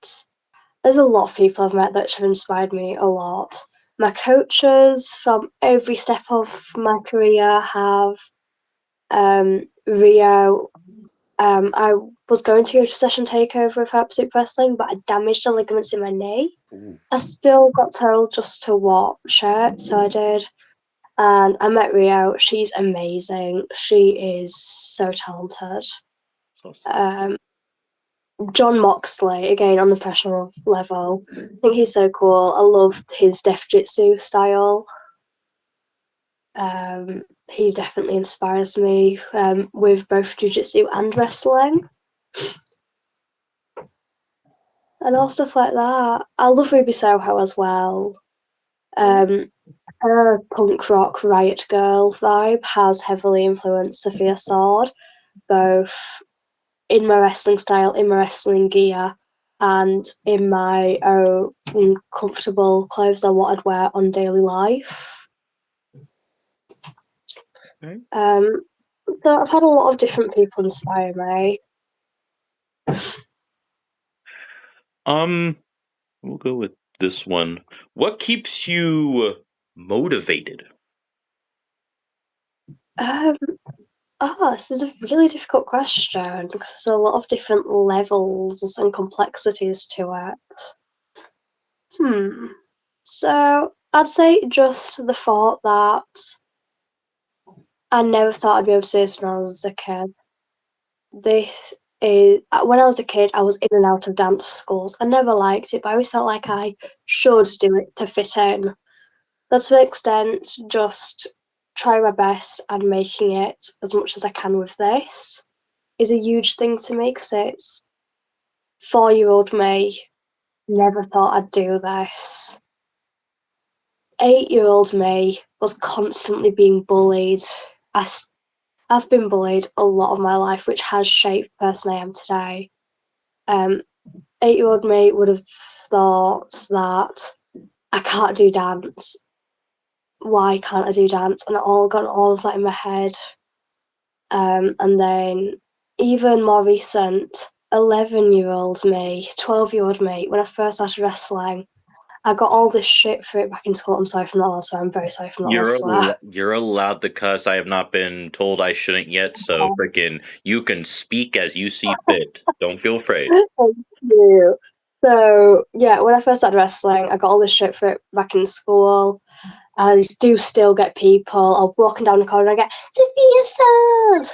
there's a lot of people I've met that have inspired me a lot. My coaches from every step of my career have. Rio. I was going to go to Session Takeover with Absolute Wrestling, but I damaged the ligaments in my knee. Ooh, I still got told just to watch it, so I did. And I met Rio. She's amazing. She is so talented. that's awesome. Um, John Moxley, again on the professional level. I think he's so cool. I love his Def Jitsu style. He definitely inspires me with both jiu-jitsu and wrestling and all stuff like that. I love Ruby Soho as well. Um, her punk rock riot girl vibe has heavily influenced Sophia Sword, both in my wrestling style, in my wrestling gear, and in my own comfortable clothes or what I'd wear on daily life. Okay. Um, so I've had a lot of different people inspire me. Um, we'll go with this one. What keeps you motivated? Um, this is a really difficult question because there's a lot of different levels and complexities to it. So I'd say just the thought that I never thought I'd be able to do this when I was a kid. This is when I was a kid, I was in and out of dance schools. I never liked it, but I always felt like I should do it to fit in. But to an extent, just try my best and making it as much as I can with this is a huge thing to me because it's 4-year-old me never thought I'd do this. 8-year-old me was constantly being bullied. I, I've been bullied a lot of my life, which has shaped the person I am today. Um, 8-year-old me would have thought that I can't do dance. Why can't I do dance? And it all got all of that in my head. And then even more recent, 11-year-old me, 12-year-old me, when I first started wrestling, I got all this shit for it back in school. I'm sorry if I'm not allowed to swear. I'm very sorry if I'm not allowed to swear. You're allowed to cuss. I have not been told I shouldn't yet, so freaking you can speak as you see fit. Don't feel afraid. Thank you. So yeah, when I first started wrestling, I got all this shit for it back in school. I do still get people. I'm walking down the corridor and I get Sophia Sword.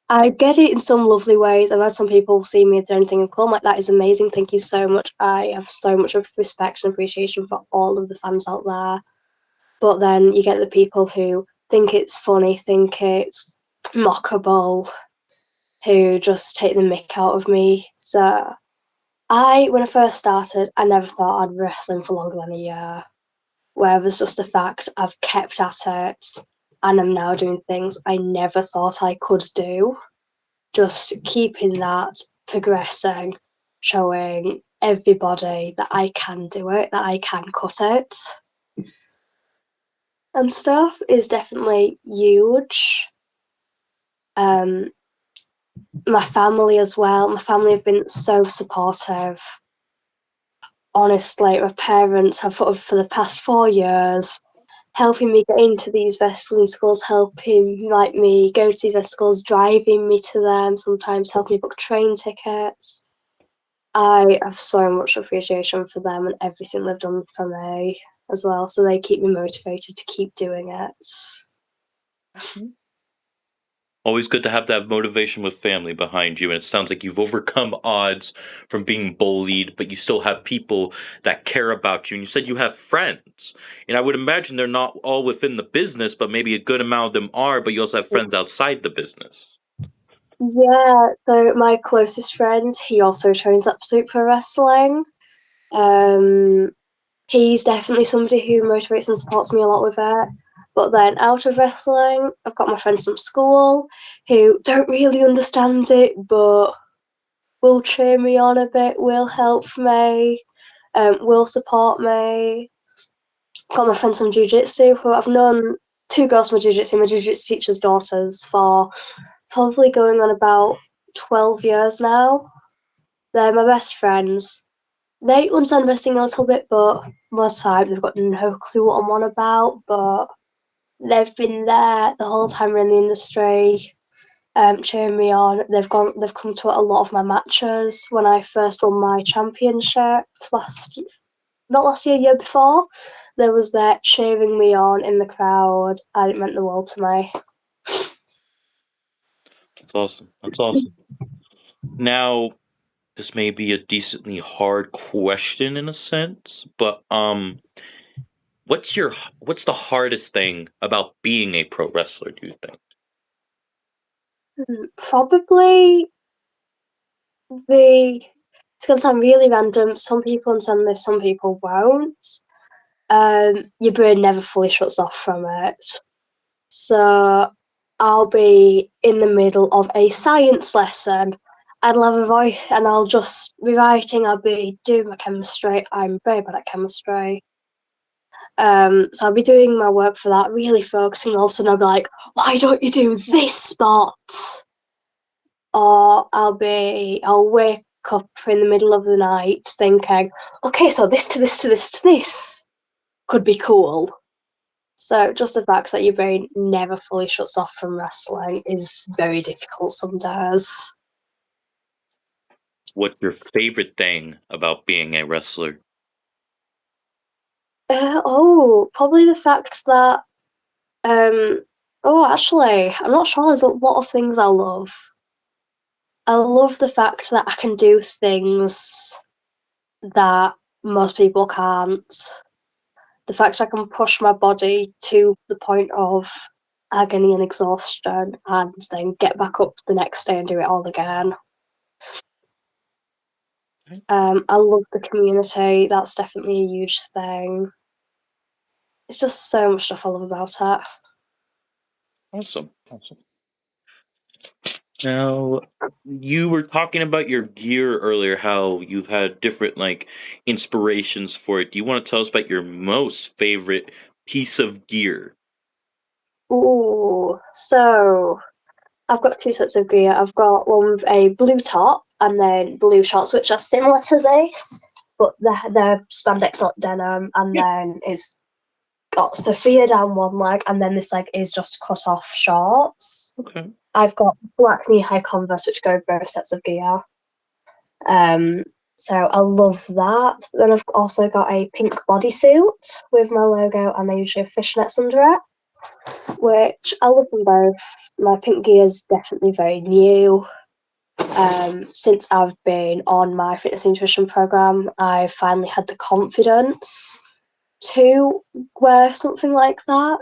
I get it in some lovely ways. I've had some people see me if there's anything cool. I'm like, that is amazing. Thank you so much. I have so much of respect and appreciation for all of the fans out there. But then you get the people who think it's funny, think it's mockable, who just take the mick out of me. So when I first started, I never thought I'd be wrestling for longer than a year. Where there's just the fact I've kept at it and I'm now doing things I never thought I could do. Just keeping that progressing, showing everybody that I can do it, that I can cut it and stuff is definitely huge. Um, my family as well. My family have been so supportive. Honestly, my parents have for the past 4 years helping me get into these wrestling schools, helping like me go to these wrestling schools, driving me to them, sometimes helping me book train tickets. I have so much appreciation for them and everything they've done for me as well. So they keep me motivated to keep doing it. Always good to have that motivation with family behind you, and it sounds like you've overcome odds from being bullied, but you still have people that care about you. And you said you have friends, and I would imagine they're not all within the business, but maybe a good amount of them are. But you also have friends outside the business. Yeah, so my closest friend, he also trains Absolute Pro Wrestling. Um, he's definitely somebody who motivates and supports me a lot with it. But then out of wrestling, I've got my friends from school who don't really understand it, but will cheer me on a bit, will help me, will support me. Got my friends from jiu-jitsu who I've known two girls from my jiu-jitsu teacher's daughters for probably going on about 12 years now. They're my best friends. They understand wrestling a little bit, but most of the time they've got no clue what I'm on about. But they've been there the whole time we're in the industry, cheering me on. They've come to a lot of my matches. When I first won my championship not last year, year before, they was there cheering me on in the crowd, and it meant the world to me. That's awesome. That's awesome. Now, this may be a decently hard question in a sense, but what's the hardest thing about being a pro wrestler, do you think? Probably the it's gonna sound really random. Some people understand this, some people won't. Your brain never fully shuts off from it. So I'll be in the middle of a science lesson and I'll have a voice and I'll just be writing, I'll be doing my chemistry. I'm very bad at chemistry. So I'll be doing my work for that, really focusing. All of a sudden I'll be like, why don't you do this spot? Or I'll wake up in the middle of the night thinking, okay, so this to this to this to this could be cool. So just the fact that your brain never fully shuts off from wrestling is very difficult some days. What's your favorite thing about being a wrestler? Probably the fact that actually, I'm not sure. There's a lot of things I love. I love the fact that I can do things that most people can't. The fact I can push my body to the point of agony and exhaustion and then get back up the next day and do it all again. I love the community. That's definitely a huge thing. It's just so much stuff I love about it. Awesome. Awesome. Now, you were talking about your gear earlier, how you've had different like inspirations for it. Do you want to tell us about your most favorite piece of gear? Ooh, so I've got two sets of gear. I've got one with a blue top and then blue shorts, which are similar to this, but they're spandex, not denim. And Yeah. then it's got Sophia down one leg, and then this leg is just cut off shorts. Okay. I've got black knee-high Converse, which go with both sets of gear. Um, so I love that. Then I've also got a pink bodysuit with my logo, and I usually have fishnets under it, which I love them both. My pink gear is definitely very new. Since I've been on my fitness nutrition program, I finally had the confidence to wear something like that.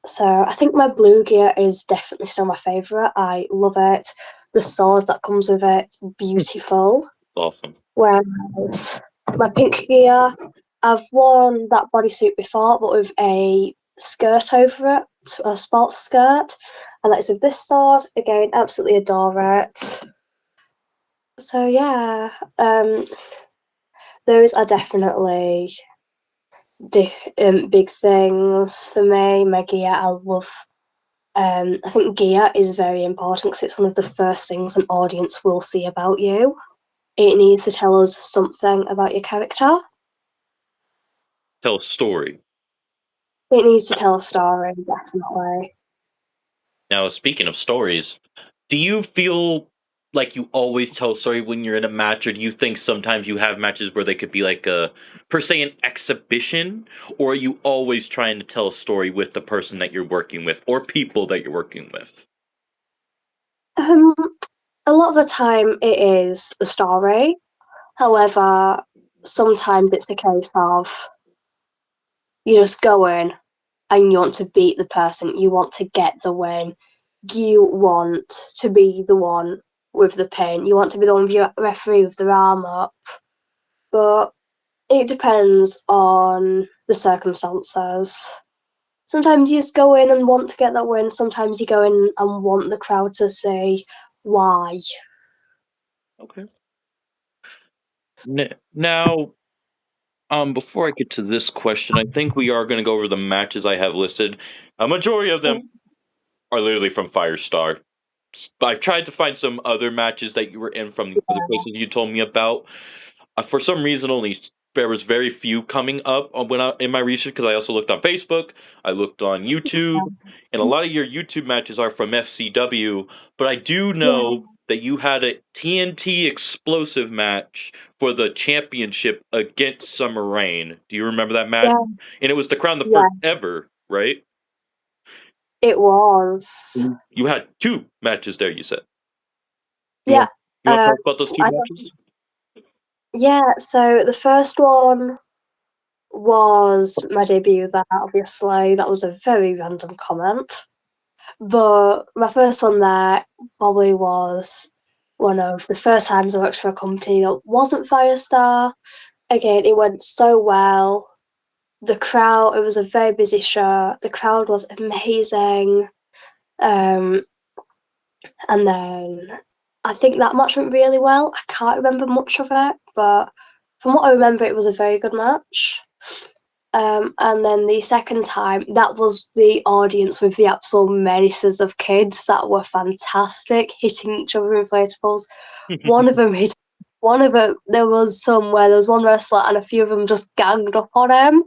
So I think my blue gear is definitely still my favourite. I love it. The sword that comes with it, beautiful. Awesome. Whereas my pink gear, I've worn that bodysuit before, but with a skirt over it, a sports skirt, and that is with this sword. Again, absolutely adore it. So yeah, those are definitely big things for me. My gear, I love I think gear is very important because it's one of the first things an audience will see about you. It needs to tell us something about your character. Tell a story. It needs to tell a story, definitely. Now, speaking of stories, do you feel like you always tell a story when you're in a match, or do you think sometimes you have matches where they could be like a per se an exhibition, or are you always trying to tell a story with the person that you're working with or people that you're working with? Um, a lot of the time it is a story. However, sometimes it's a case of you just go in and you want to beat the person, you want to get the win, you want to be the one with the pin, you want to be the one with your referee with their arm up. But it depends on the circumstances. Sometimes you just go in and want to get that win, sometimes you go in and want the crowd to say why. Okay. Now, before I get to this question, I think we are going to go over the matches I have listed. A majority of them are literally from Firestar. I've tried to find some other matches that you were in from the other places you told me about. For some reason, only there was very few coming up when I in my research because I also looked on Facebook, I looked on YouTube, and a lot of your YouTube matches are from FCW. But I do Yeah, know that you had a TNT explosive match for the championship against Summer Rain. Do you remember that match? yeah, And it was to crown the yeah, first ever, right? it was. You had two matches there. You said. You Yeah, want you want to um, talk about those two I matches? yeah, so the first one was my debut there, obviously. That was a very random comment. But my first one there probably was one of the first times I worked for a company that wasn't Firestar. Again, it went so well. The crowd, it was a very busy show. The crowd was amazing. Um, and then I think that match went really well. I can't remember much of it, but from what I remember, it was a very good match. And then the second time, that was the audience with the absolute menaces of kids that were fantastic, hitting each other with inflatables. One of them hit one of them. There was somewhere there was one wrestler, and a few of them just ganged up on him.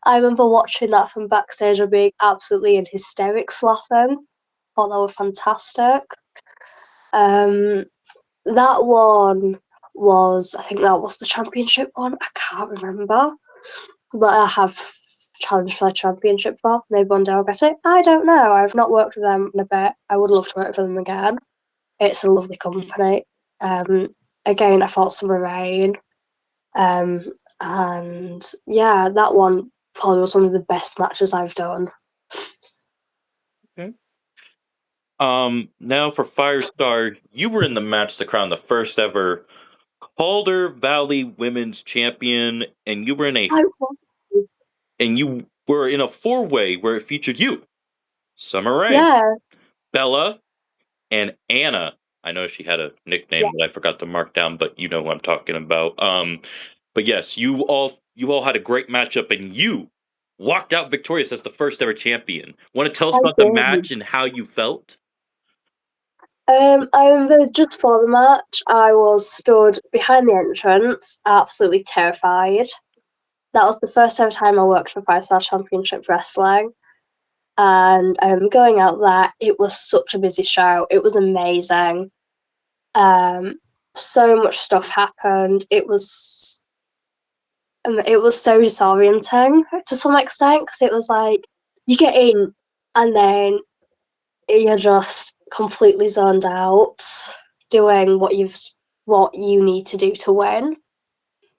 I remember watching that from backstage and being absolutely in hysterics laughing. Thought that was fantastic. Um, that one was, I think that was the championship one. I can't remember, but I have challenged for the championship for. Maybe one day I'll get it. I don't know. I've not worked with them in a bit. I would love to work for them again. It's a lovely company. Um, Again, I fought Summer Rain. Um, and yeah, that one probably was one of the best matches I've done. Okay. Now for Firestar, you were in the match to crown the first ever Calder Valley Women's Champion, and I, you were in a four-way where it featured you, Summer Rae, yeah, Bella, and Anna. I know she had a yeah. nickname that I forgot to mark down, but you know who I'm talking about. But yes, you all had a great matchup, and you walked out victorious as the first ever champion. Want to tell us I about the did. match and how you felt? I remember just before the match, I was stood behind the entrance, absolutely terrified. That was the first ever time I worked for Five Star Championship Wrestling. And going out there, it was such a busy show. It was amazing. Um, so much stuff happened. It was so disorienting to some extent because it was like you get in and then you're just completely zoned out, doing what you need to do to win.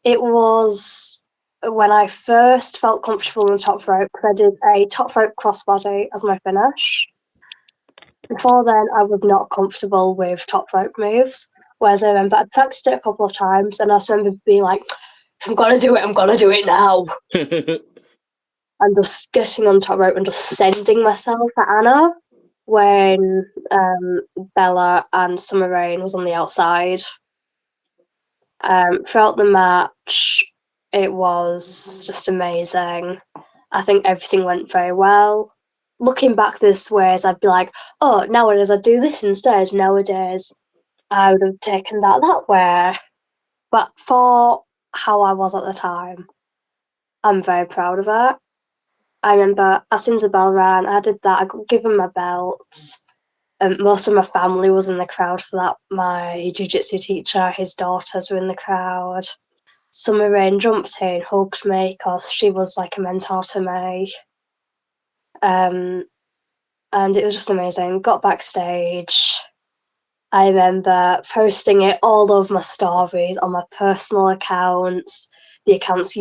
It was when I first felt comfortable on the top rope because I did a top rope crossbody as my finish. Before then, I was not comfortable with top rope moves. Whereas I remember I practiced it a couple of times, and I just remember being like, "I'm gonna do it! I'm gonna do it now!" And just getting on top rope and just sending myself at Anna when Bella and Summer Rain was on the outside. Throughout the match, it was just amazing. I think everything went very well. looking back this ways, I'd be like, oh, nowadays I'd do this instead. Nowadays I would have taken that way. But for how I was at the time, I'm very proud of it. I remember as soon as the bell rang, I did that. I got given my belt. Most of my family was in the crowd for that. My jiu-jitsu teacher, his daughters were in the crowd. Summer Rain jumped in, hugged me because she was like a mentor to me. And it was just amazing. Got backstage. I remember posting it all over my stories on my personal accounts, the accounts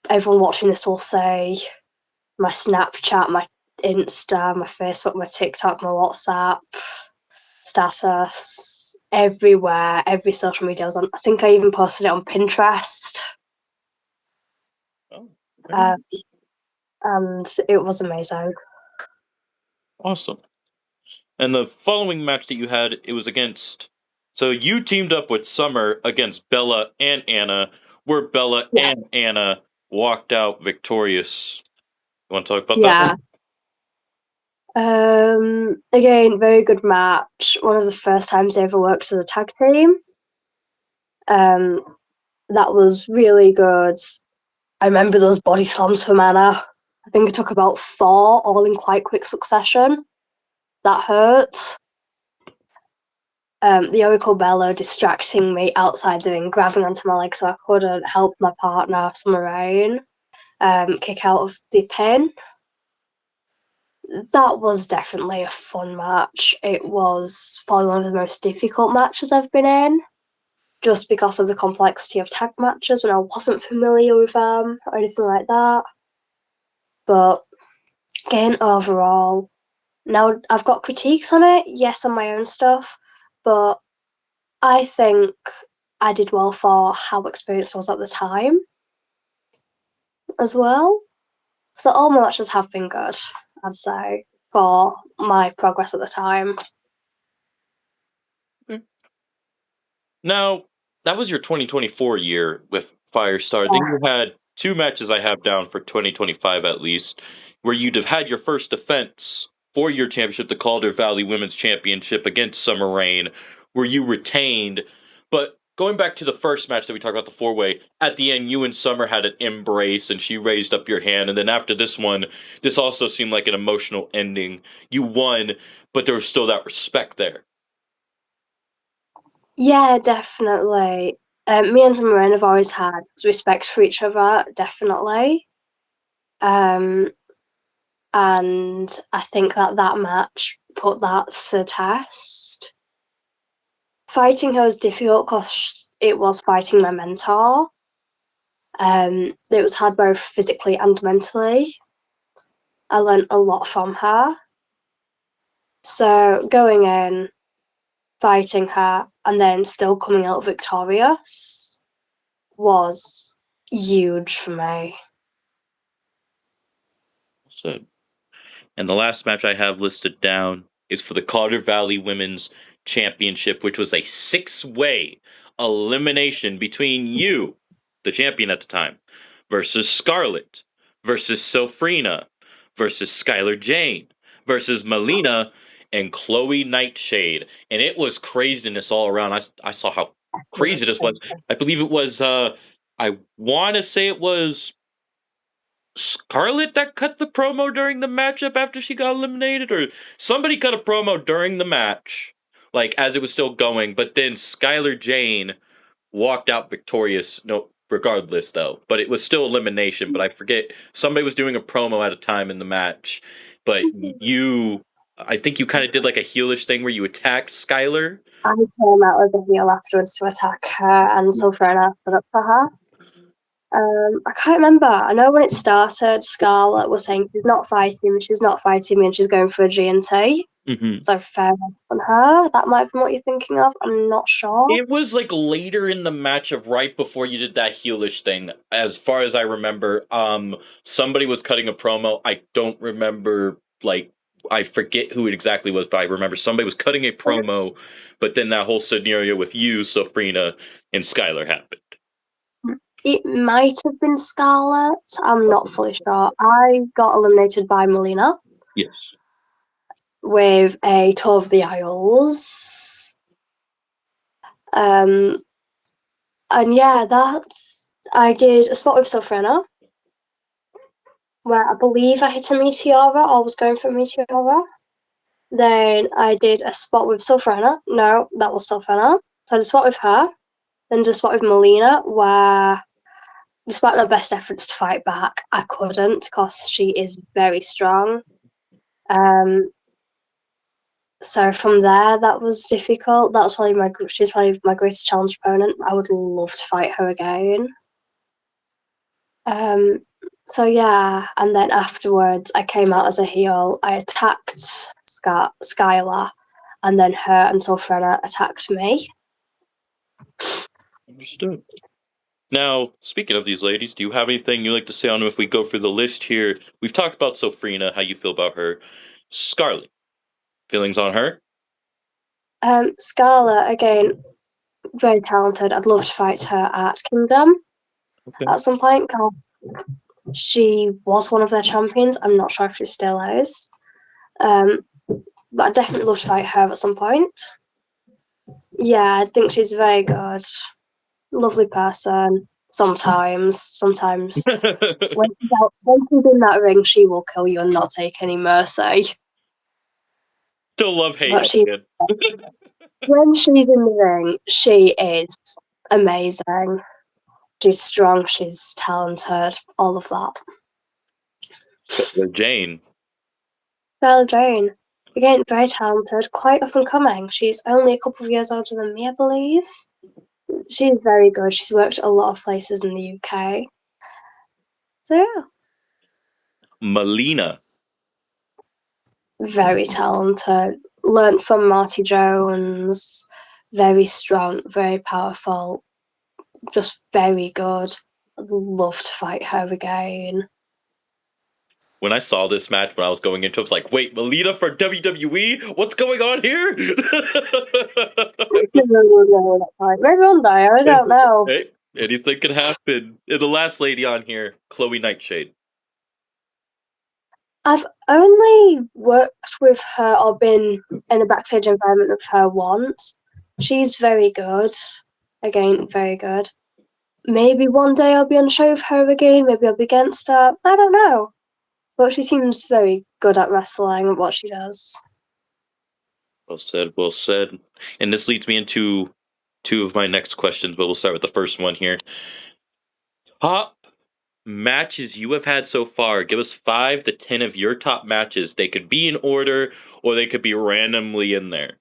everyone watching this will see, my Snapchat, my Insta, my Facebook, my TikTok, my WhatsApp status, everywhere, every social media I was on. I think I even posted it on Pinterest. Oh, Uh, and it was amazing. awesome. And the following match that you had, it was against. So you teamed up with Summer against Bella and Anna, where Bella Yeah. and Anna walked out victorious. You want to talk about that Yeah. one? Again, very good match. One of the first times I ever worked as a tag team. Um, that was really good. I remember those body slams from Anna. I think it took about 4, all in quite quick succession. That hurt. The Oracle Bello distracting me outside the ring, grabbing onto my leg so I couldn't help my partner, Summer Rain, kick out of the pin. That was definitely a fun match. It was probably one of the most difficult matches I've been in, just because of the complexity of tag matches when I wasn't familiar with them or anything like that. But again, overall, now I've got critiques on it, yes, on my own stuff, but I think I did well for how experienced I was at the time as well. So all my matches have been good, I'd say, for my progress at the time. Okay. Now, that was your 2024 year with Firestar. Then Yeah. you had two matches I have down for 2025 at least, where you'd have had your first defense for your championship, the Calder Valley Women's Championship against Summer Rain, where you retained. But going back to the first match that we talked about, the four-way, at the end, you and Summer had an embrace and she raised up your hand. And then after this one, this also seemed like an emotional ending. You won, but there was still that respect there. Yeah, definitely. Me and Summer Rain have always had respect for each other, definitely. Um, and I think that match put that to the test. Fighting her was difficult because it was fighting my mentor. It was hard both physically and mentally. I learned a lot from her. So going in, fighting her, and then still coming out victorious was huge for me. So and the last match I have listed down is for the Calder Valley Women's Championship, which was a six-way elimination between you, the champion at the time, versus Scarlett, versus Sophrina, versus Skylar Jane, versus Melina, and Chloe Nightshade. And it was craziness all around. I saw how crazy this was. I believe it was, I want to say it was Scarlett that cut the promo during the matchup after she got eliminated, or somebody cut a promo during the match, like as it was still going, but then Skylar Jane walked out victorious, no, regardless though. But it was still elimination, but I forget somebody was doing a promo at a time in the match. But you I think you kind of did like a heelish thing where you attacked Skylar. I came out with a heel afterwards to attack her, and Sylphrena stood up for her. I can't remember. I know when it started, Scarlett was saying she's not fighting me, and she's going for a G&T. Mhm. So fair enough on her. That might have been what you're thinking of. I'm not sure. It was like later in the matchup, right before you did that heelish thing. As far as I remember, somebody was cutting a promo. I don't remember, like, I forget who it exactly was, but I remember somebody was cutting a promo. But then that whole scenario with you, Sofrina, and Skylar happened. It might have been Scarlett. I'm not fully sure. I got eliminated by Melina. Yes. with a tour of the aisles. And yeah, I did a spot with Sophia where I believe I hit a Meteora or was going for a Meteora. Then I did a spot with Sophia. No, that was Sophia. So I did a spot with her. Then did a spot with Melina where, despite my best efforts to fight back, I couldn't because she is very strong. Um, so from there, that was difficult. That was probably she's probably my greatest challenge opponent. I would love to fight her again. Um, so yeah, and then afterwards, I came out as a heel. I attacked Skylar, and then her and Sophia attacked me. Understood. Now, speaking of these ladies, do you have anything you'd like to say on them if we go through the list here? We've talked about Sophrina, how you feel about her. Scarlet, feelings on her? Scarlet, again, very talented. I'd love to fight her at Kingdom Okay. at some point because she was one of their champions. I'm not sure if she still is. But I'd definitely love to fight her at some point. Yeah, I think she's very good. Lovely person. Sometimes. When she's in that ring, she will kill you and not take any mercy. Still love But hating it. when she's in the ring, she is amazing. She's strong, she's talented, all of that. Jane. Bella Jane, again, very talented, quite up and coming. She's only a couple of years older than me, I believe. She's very good. She's worked at a lot of places in the UK. So yeah, Melina. very talented. Learned from Marty Jones. Very strong, very powerful, just very good. I'd love to fight her again. When I saw this match when I was going into it, I was like, wait, Melina for WWE? What's going on here? Maybe one day, I don't know. Hey, anything could happen. And the last lady on here, Chloe Nightshade. I've only worked with her or been in a backstage environment with her once. She's very good. Again, very good. Maybe one day I'll be on a show with her again. Maybe I'll be against her. I don't know. But she seems very good at wrestling and what she does. Well said, well said. And this leads me into two of my next questions, but we'll start with the first one here. Top matches you have had so far. Give us 5 to 10 of your top matches. They could be in order or they could be randomly in there.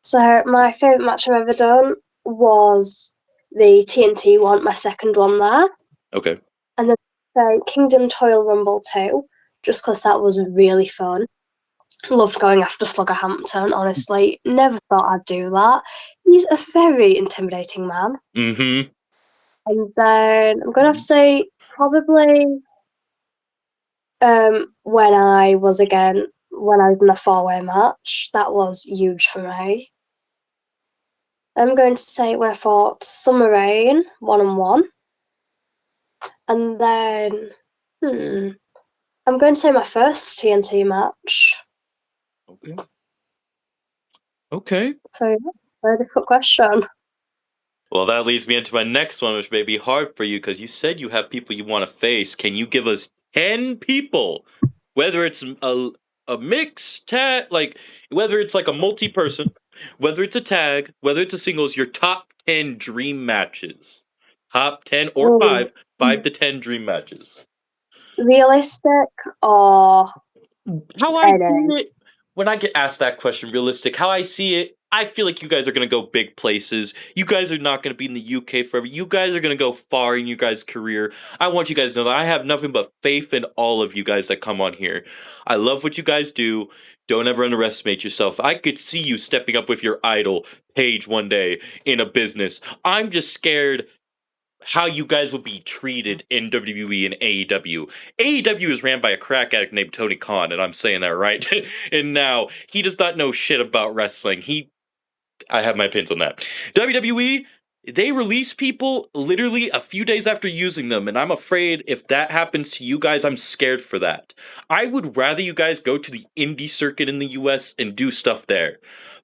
So my favourite match I've ever done was the TNT one, my second one there. Okay. And then Kingdom Toil Rumble 2, just because that was really fun. Loved going after Slugger Hampton, honestly. Never thought I'd do that. He's a very intimidating man. Mm-hmm. And then I'm going to have to say probably when I was in the 4-way match. That was huge for me. I'm going to say when I fought Summer Rain 1-on-1. And then, I'm going to say my first TNT match. Okay. Okay. So, yeah, very difficult question. Well, that leads me into my next one, which may be hard for you because you said you have people you want to face. Can you give us 10 people, whether it's a mixed tag, like whether it's like a multi-person, whether it's a tag, whether it's a singles, your top 10 dream matches, top 10 or Ooh. 5 to 10 dream matches. Realistic or How I see any? it, when I get asked that question, realistic, how I see it, I feel like you guys are going to go big places. You guys are not going to be in the UK forever. You guys are going to go far in your guys' career. I want you guys to know that I have nothing but faith in all of you guys that come on here. I love what you guys do. Don't ever underestimate yourself. I could see you stepping up with your idol, Paige, one day in a business. I'm just scared how you guys will be treated in WWE and AEW. AEW is ran by a crack addict named Tony Khan, and I'm saying that right. And now he does not know shit about wrestling. I have my opinions on that. WWE they release people literally a few days after using them, and I'm afraid if that happens to you guys, I'm scared for that. I would rather you guys go to the indie circuit in the US and do stuff there.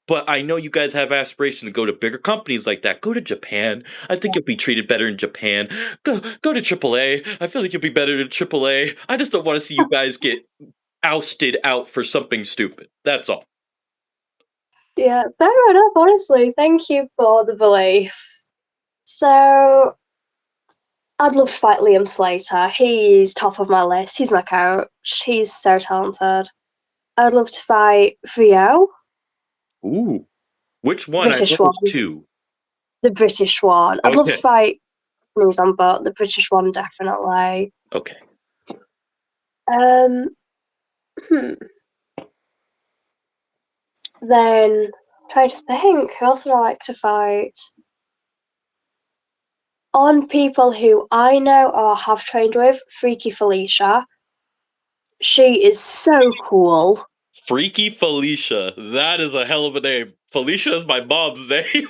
But I know you guys have aspiration to go to bigger companies like that. Go to Japan. I think you'll be treated better in Japan. Go to AAA. I feel like you'll be better in AAA. I just don't want to see you guys get ousted out for something stupid. That's all. Yeah, fair enough, honestly. Thank you for the belief. So, I'd love to fight Liam Slater. He's top of my list. He's my coach. He's so talented. I'd love to fight Rio, Ooh. Which one? I know British one, there's two. the British one. I'd love to Okay. fight Japanese one, but the British one definitely. Okay. Um, Then trying to think, who else would I like to fight? On people who I know or have trained with, Freaky Felicia. She is so cool. Freaky Felicia. That is a hell of a name. Felicia is my mom's name.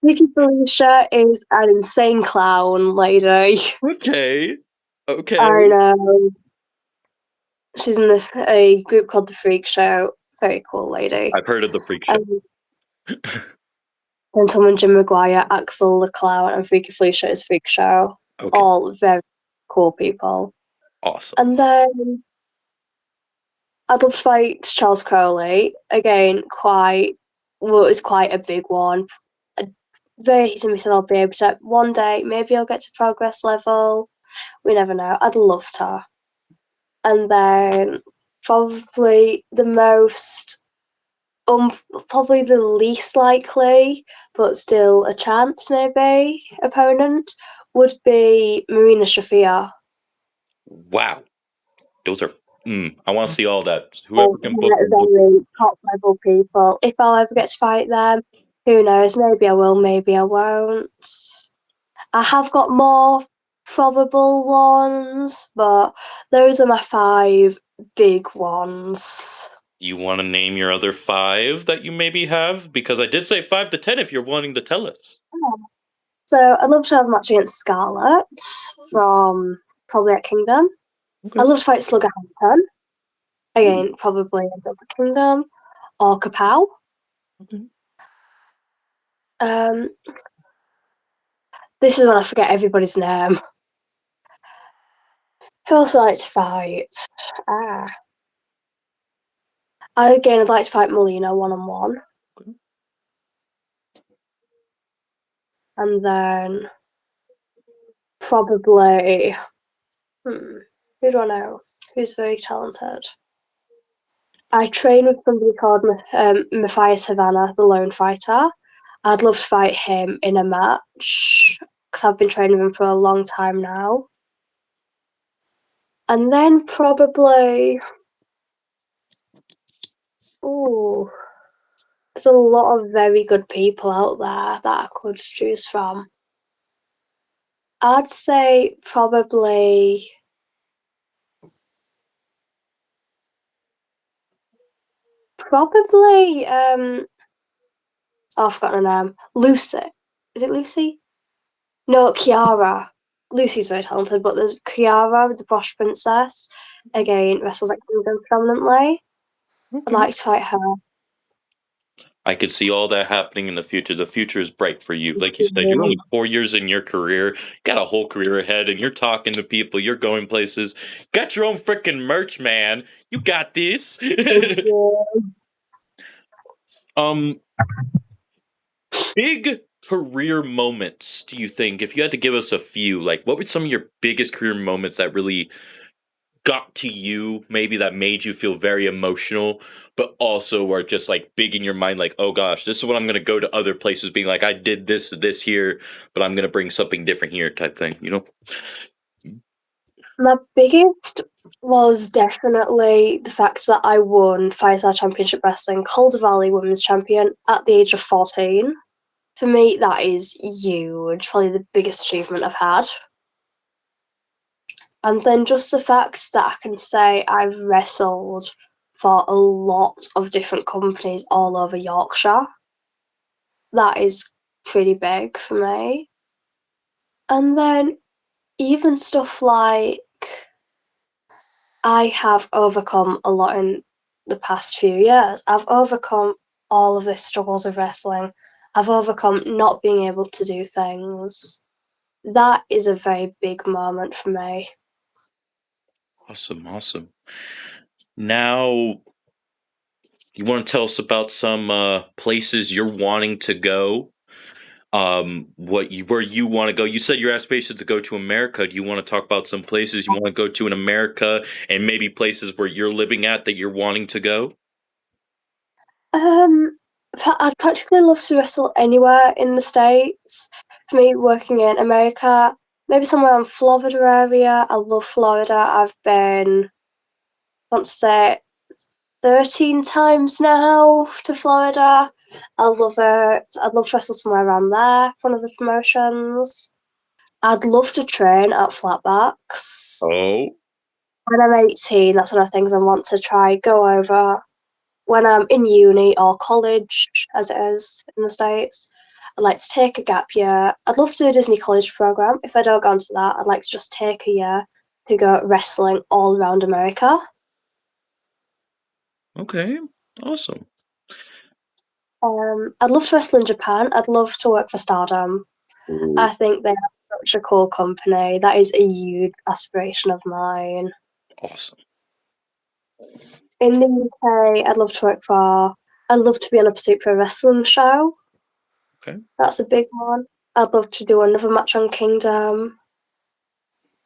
Freaky Felicia is an insane clown lady. Okay. Okay. I know. She's in a group called The Freak Show. Very cool lady. I've heard of the freak show. Gentleman Jim Maguire, Axel the Clown, and Freaky Felicia is Freak Show. Okay. All very cool people. Awesome. And then I'd love to fight Charles Crowley. Again, it's quite a big one. Very easy to I'll be able to one day, maybe I'll get to progress level. We never know. I'd love to. And then probably the most probably the least likely, but still a chance maybe, opponent would be Marina Sophia. Wow. Those are. I want to see all that. Whoever can book them. Very top level people. If I'll ever get to fight them, who knows? Maybe I will, maybe I won't. I have got more probable ones, but those are my 5 big ones. You want to name your other 5 that you maybe have? Because I did say 5 to 10 if you're wanting to tell us. So I'd love to have a match against Scarlet from probably at Kingdom. Okay. I'd love to fight Slugger Hampton. Again, probably at Double Kingdom. Or Kapow. Okay. This is when I forget everybody's name. Who else would I like to fight? Again, I'd like to fight Molina one-on-one. Okay. And then probably who do I know? Who's very talented? I train with somebody called Matthias Havana, the Lone Fighter. I'd love to fight him in a match because I've been training with him for a long time now. And then probably, there's a lot of very good people out there that I could choose from. I'd say probably I've forgotten her name. Lucy. Is it Lucy? No, Kiara. Lucy's very talented, but there's Kiara, the Posh Princess. Again, wrestles at Kingdom predominantly. Okay. I'd like to fight her. I could see all that happening in the future. The future is bright for you. Like you said, you're only 4 years in your career. You got a whole career ahead, and you're talking to people. You're going places. Got your own freaking merch, man. You got this. Big career moments, do you think? If you had to give us a few, like what were some of your biggest career moments that really got to you, maybe that made you feel very emotional, but also were just like big in your mind, like, oh gosh, this is what I'm gonna go to other places being like, I did this here, but I'm gonna bring something different here type thing, you know? My biggest was definitely the fact that I won Fireside Championship Wrestling Calder Valley Women's Champion at the age of 14. For me, that is huge. Probably the biggest achievement I've had. And then just the fact that I can say I've wrestled for a lot of different companies all over Yorkshire. that is pretty big for me. And then even stuff like I have overcome a lot in the past few years. I've overcome all of the struggles of wrestling. I've overcome not being able to do things. That is a very big moment for me. Awesome, awesome. Now, you want to tell us about some places you're wanting to go? Where you want to go? You said your aspiration to go to America. Do you want to talk about some places you want to go to in America, and maybe places where you're living at that you're wanting to go? Um, I'd practically love to wrestle anywhere in the States. For me, working in America, maybe somewhere in Florida area. I love Florida. I've been, I want to say, 13 times now to Florida. I love it. I'd love to wrestle somewhere around there for one of the promotions. I'd love to train at Flatbacks. Oh, When I'm 18, that's one of the things I want to try go over. When I'm in uni or college, as it is in the States, I'd like to take a gap year. I'd love to do a Disney college program. If I don't go into that, I'd like to just take a year to go wrestling all around America. okay, awesome. I'd love to wrestle in Japan. I'd love to work for Stardom. Ooh, I think they are such a cool company. That is a huge aspiration of mine. awesome. In the UK, I'd love to be on a Pursuit Pro Wrestling show. Okay, That's a big one. I'd love to do another match on Kingdom.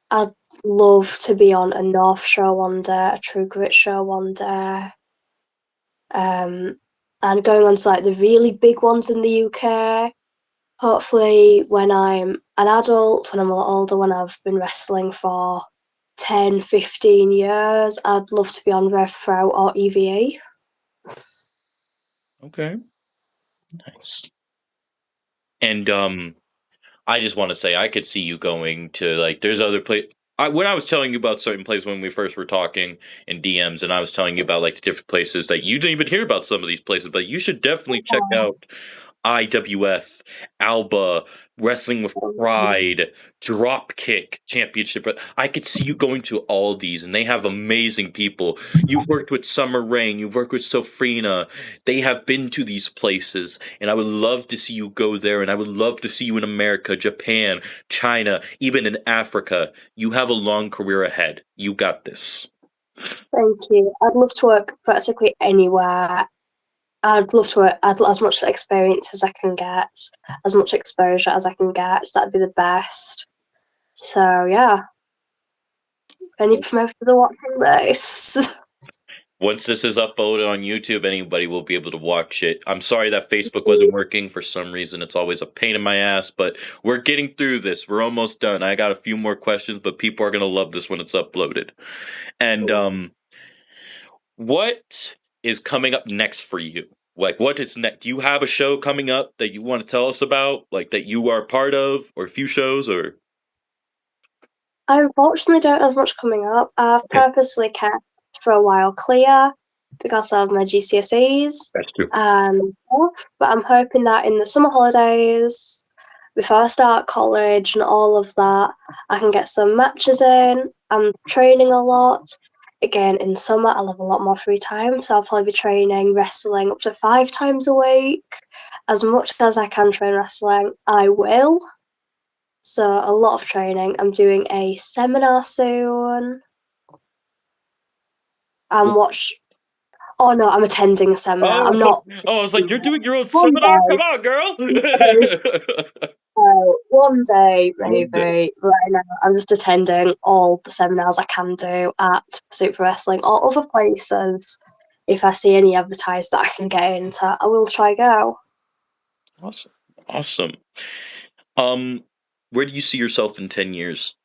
I'd love to be on a North show one day, a True Grit show one day. And going on to like the really big ones in the UK. Hopefully when I'm an adult, when I'm a lot older, when I've been wrestling for 10, 15 years, I'd love to be on Rev Pro or EVE. okay, nice. And I just want to say I could see you going to like there's other place. When I was telling you about certain places when we first were talking in DMs, and I was telling you about like the different places that you didn't even hear about some of these places, but you should definitely check out IWF, Alba, Wrestling with Pride, Dropkick Championship. But I could see you going to all these, and they have amazing people. You've worked with Summer Rain, you've worked with Sofrina. They have been to these places, and I would love to see you go there, and I would love to see you in America, Japan, China, even in Africa. You have a long career ahead. You got this. Thank you. I'd love to work practically anywhere. I'd love to work as much experience as I can get, as much exposure as I can get. That'd be the best. So yeah, any promoters are watching this. Once this is uploaded on YouTube, anybody will be able to watch it. I'm sorry that Facebook wasn't working for some reason. It's always a pain in my ass, but we're getting through this. We're almost done. I got a few more questions, but people are gonna love this when it's uploaded. And what is coming up next for you? Like, what is next? Do you have a show coming up that you want to tell us about, like that you are part of, or a few shows, or I unfortunately don't have much coming up. I've okay, purposefully kept for a while clear because of my GCSEs that's true. and stuff, but I'm hoping that in the summer holidays, before I start college and all of that, I can get some matches in. I'm training a lot. Again, in summer, I'll have a lot more free time, so I'll probably be training wrestling up to 5 times a week. As much as I can train wrestling, I will. So a lot of training. I'm doing a seminar soon. I'm watch. Oh no, I'm attending a seminar. Oh, I'm not. oh, I was like, you're doing your own One seminar? Come day, on, girl. one day, One day. maybe. Right now, I'm just attending all the seminars I can do at Super Wrestling or other places. If I see any advertised that I can get into, I will try go. Awesome. Awesome. Um, where do you see yourself in 10 years?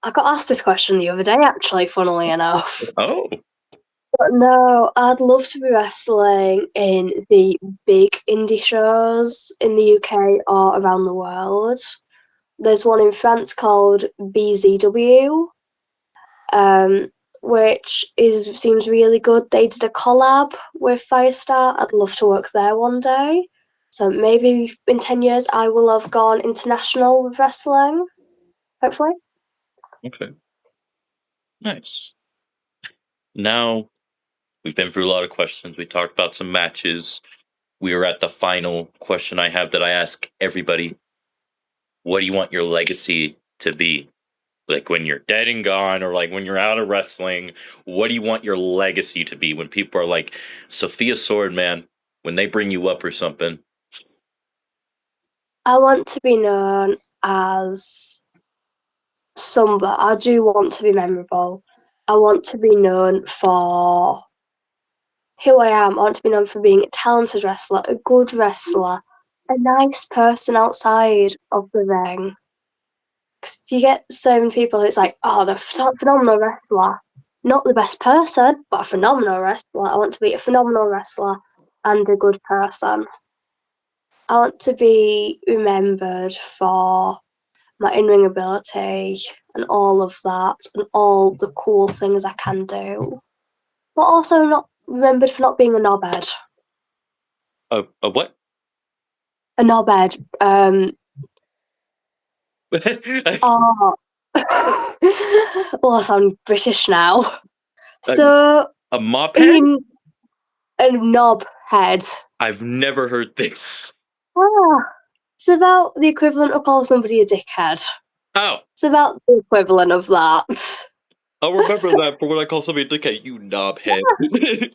I got asked this question the other day, actually, funnily enough. Oh, But no, I'd love to be wrestling in the big indie shows in the UK or around the world. There's one in France called BZW, um, which seems really good. They did a collab with Firestar. I'd love to work there one day. So maybe in 10 years I will have gone international with wrestling, hopefully. Okay. Nice. Now, we've been through a lot of questions. We talked about some matches. We are at the final question I have that I ask everybody. What do you want your legacy to be? Like when you're dead and gone, or like when you're out of wrestling, what do you want your legacy to be when people are like, Sophia Swordman, when they bring you up or something? I want to be known as somebody. I do want to be memorable. I want to be known for who I am. I want to be known for being a talented wrestler, a good wrestler, a nice person outside of the ring. 'Cause you get so many people who's like, oh, they're phenomenal wrestler. Not the best person, but a phenomenal wrestler. I want to be a phenomenal wrestler and a good person. I want to be remembered for my in-ring ability and all of that and all the cool things I can do. But also not remembered for not being a knobhead. A what? A knobhead. Oh. Well, I sound British now. a, So, a mop head? being a knob head. I've never heard this. Ah, it's about the equivalent of calling somebody a dickhead. Oh, It's about the equivalent of that. I'll remember that for when I call somebody a dickhead, you knobhead.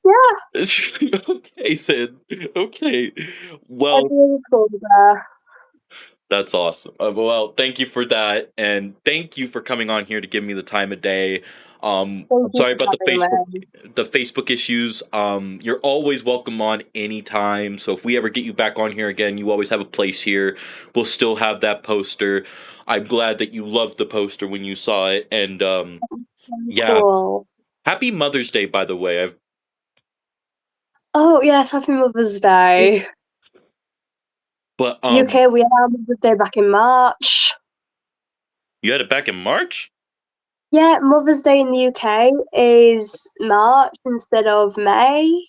Yeah, Okay then. Okay. that's Well, really cool there. that's awesome. Well, thank you for that, and thank you for coming on here to give me the time of day. Thank I'm you sorry for about having me. the Facebook issues. You're always welcome on anytime. So if we ever get you back on here again, you always have a place here. We'll still have that poster. I'm glad that you loved the poster when you saw it, and Very yeah, cool. happy Mother's Day, by the way. I've Oh, yes, happy Mother's Day. but UK, we had our Mother's Day back in March. you had it back in March. Yeah, Mother's Day in the UK is March instead of May.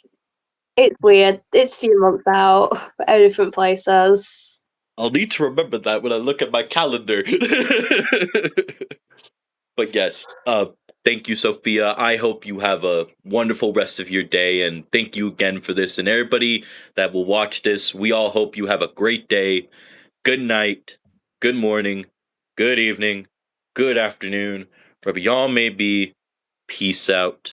It's weird. It's a few months out at different places. I'll need to remember that when I look at my calendar. But yes, thank you, Sophia. I hope you have a wonderful rest of your day, and thank you again for this. And everybody that will watch this, we all hope you have a great day, good night, good morning, good evening, good afternoon, wherever y'all may be. Peace out.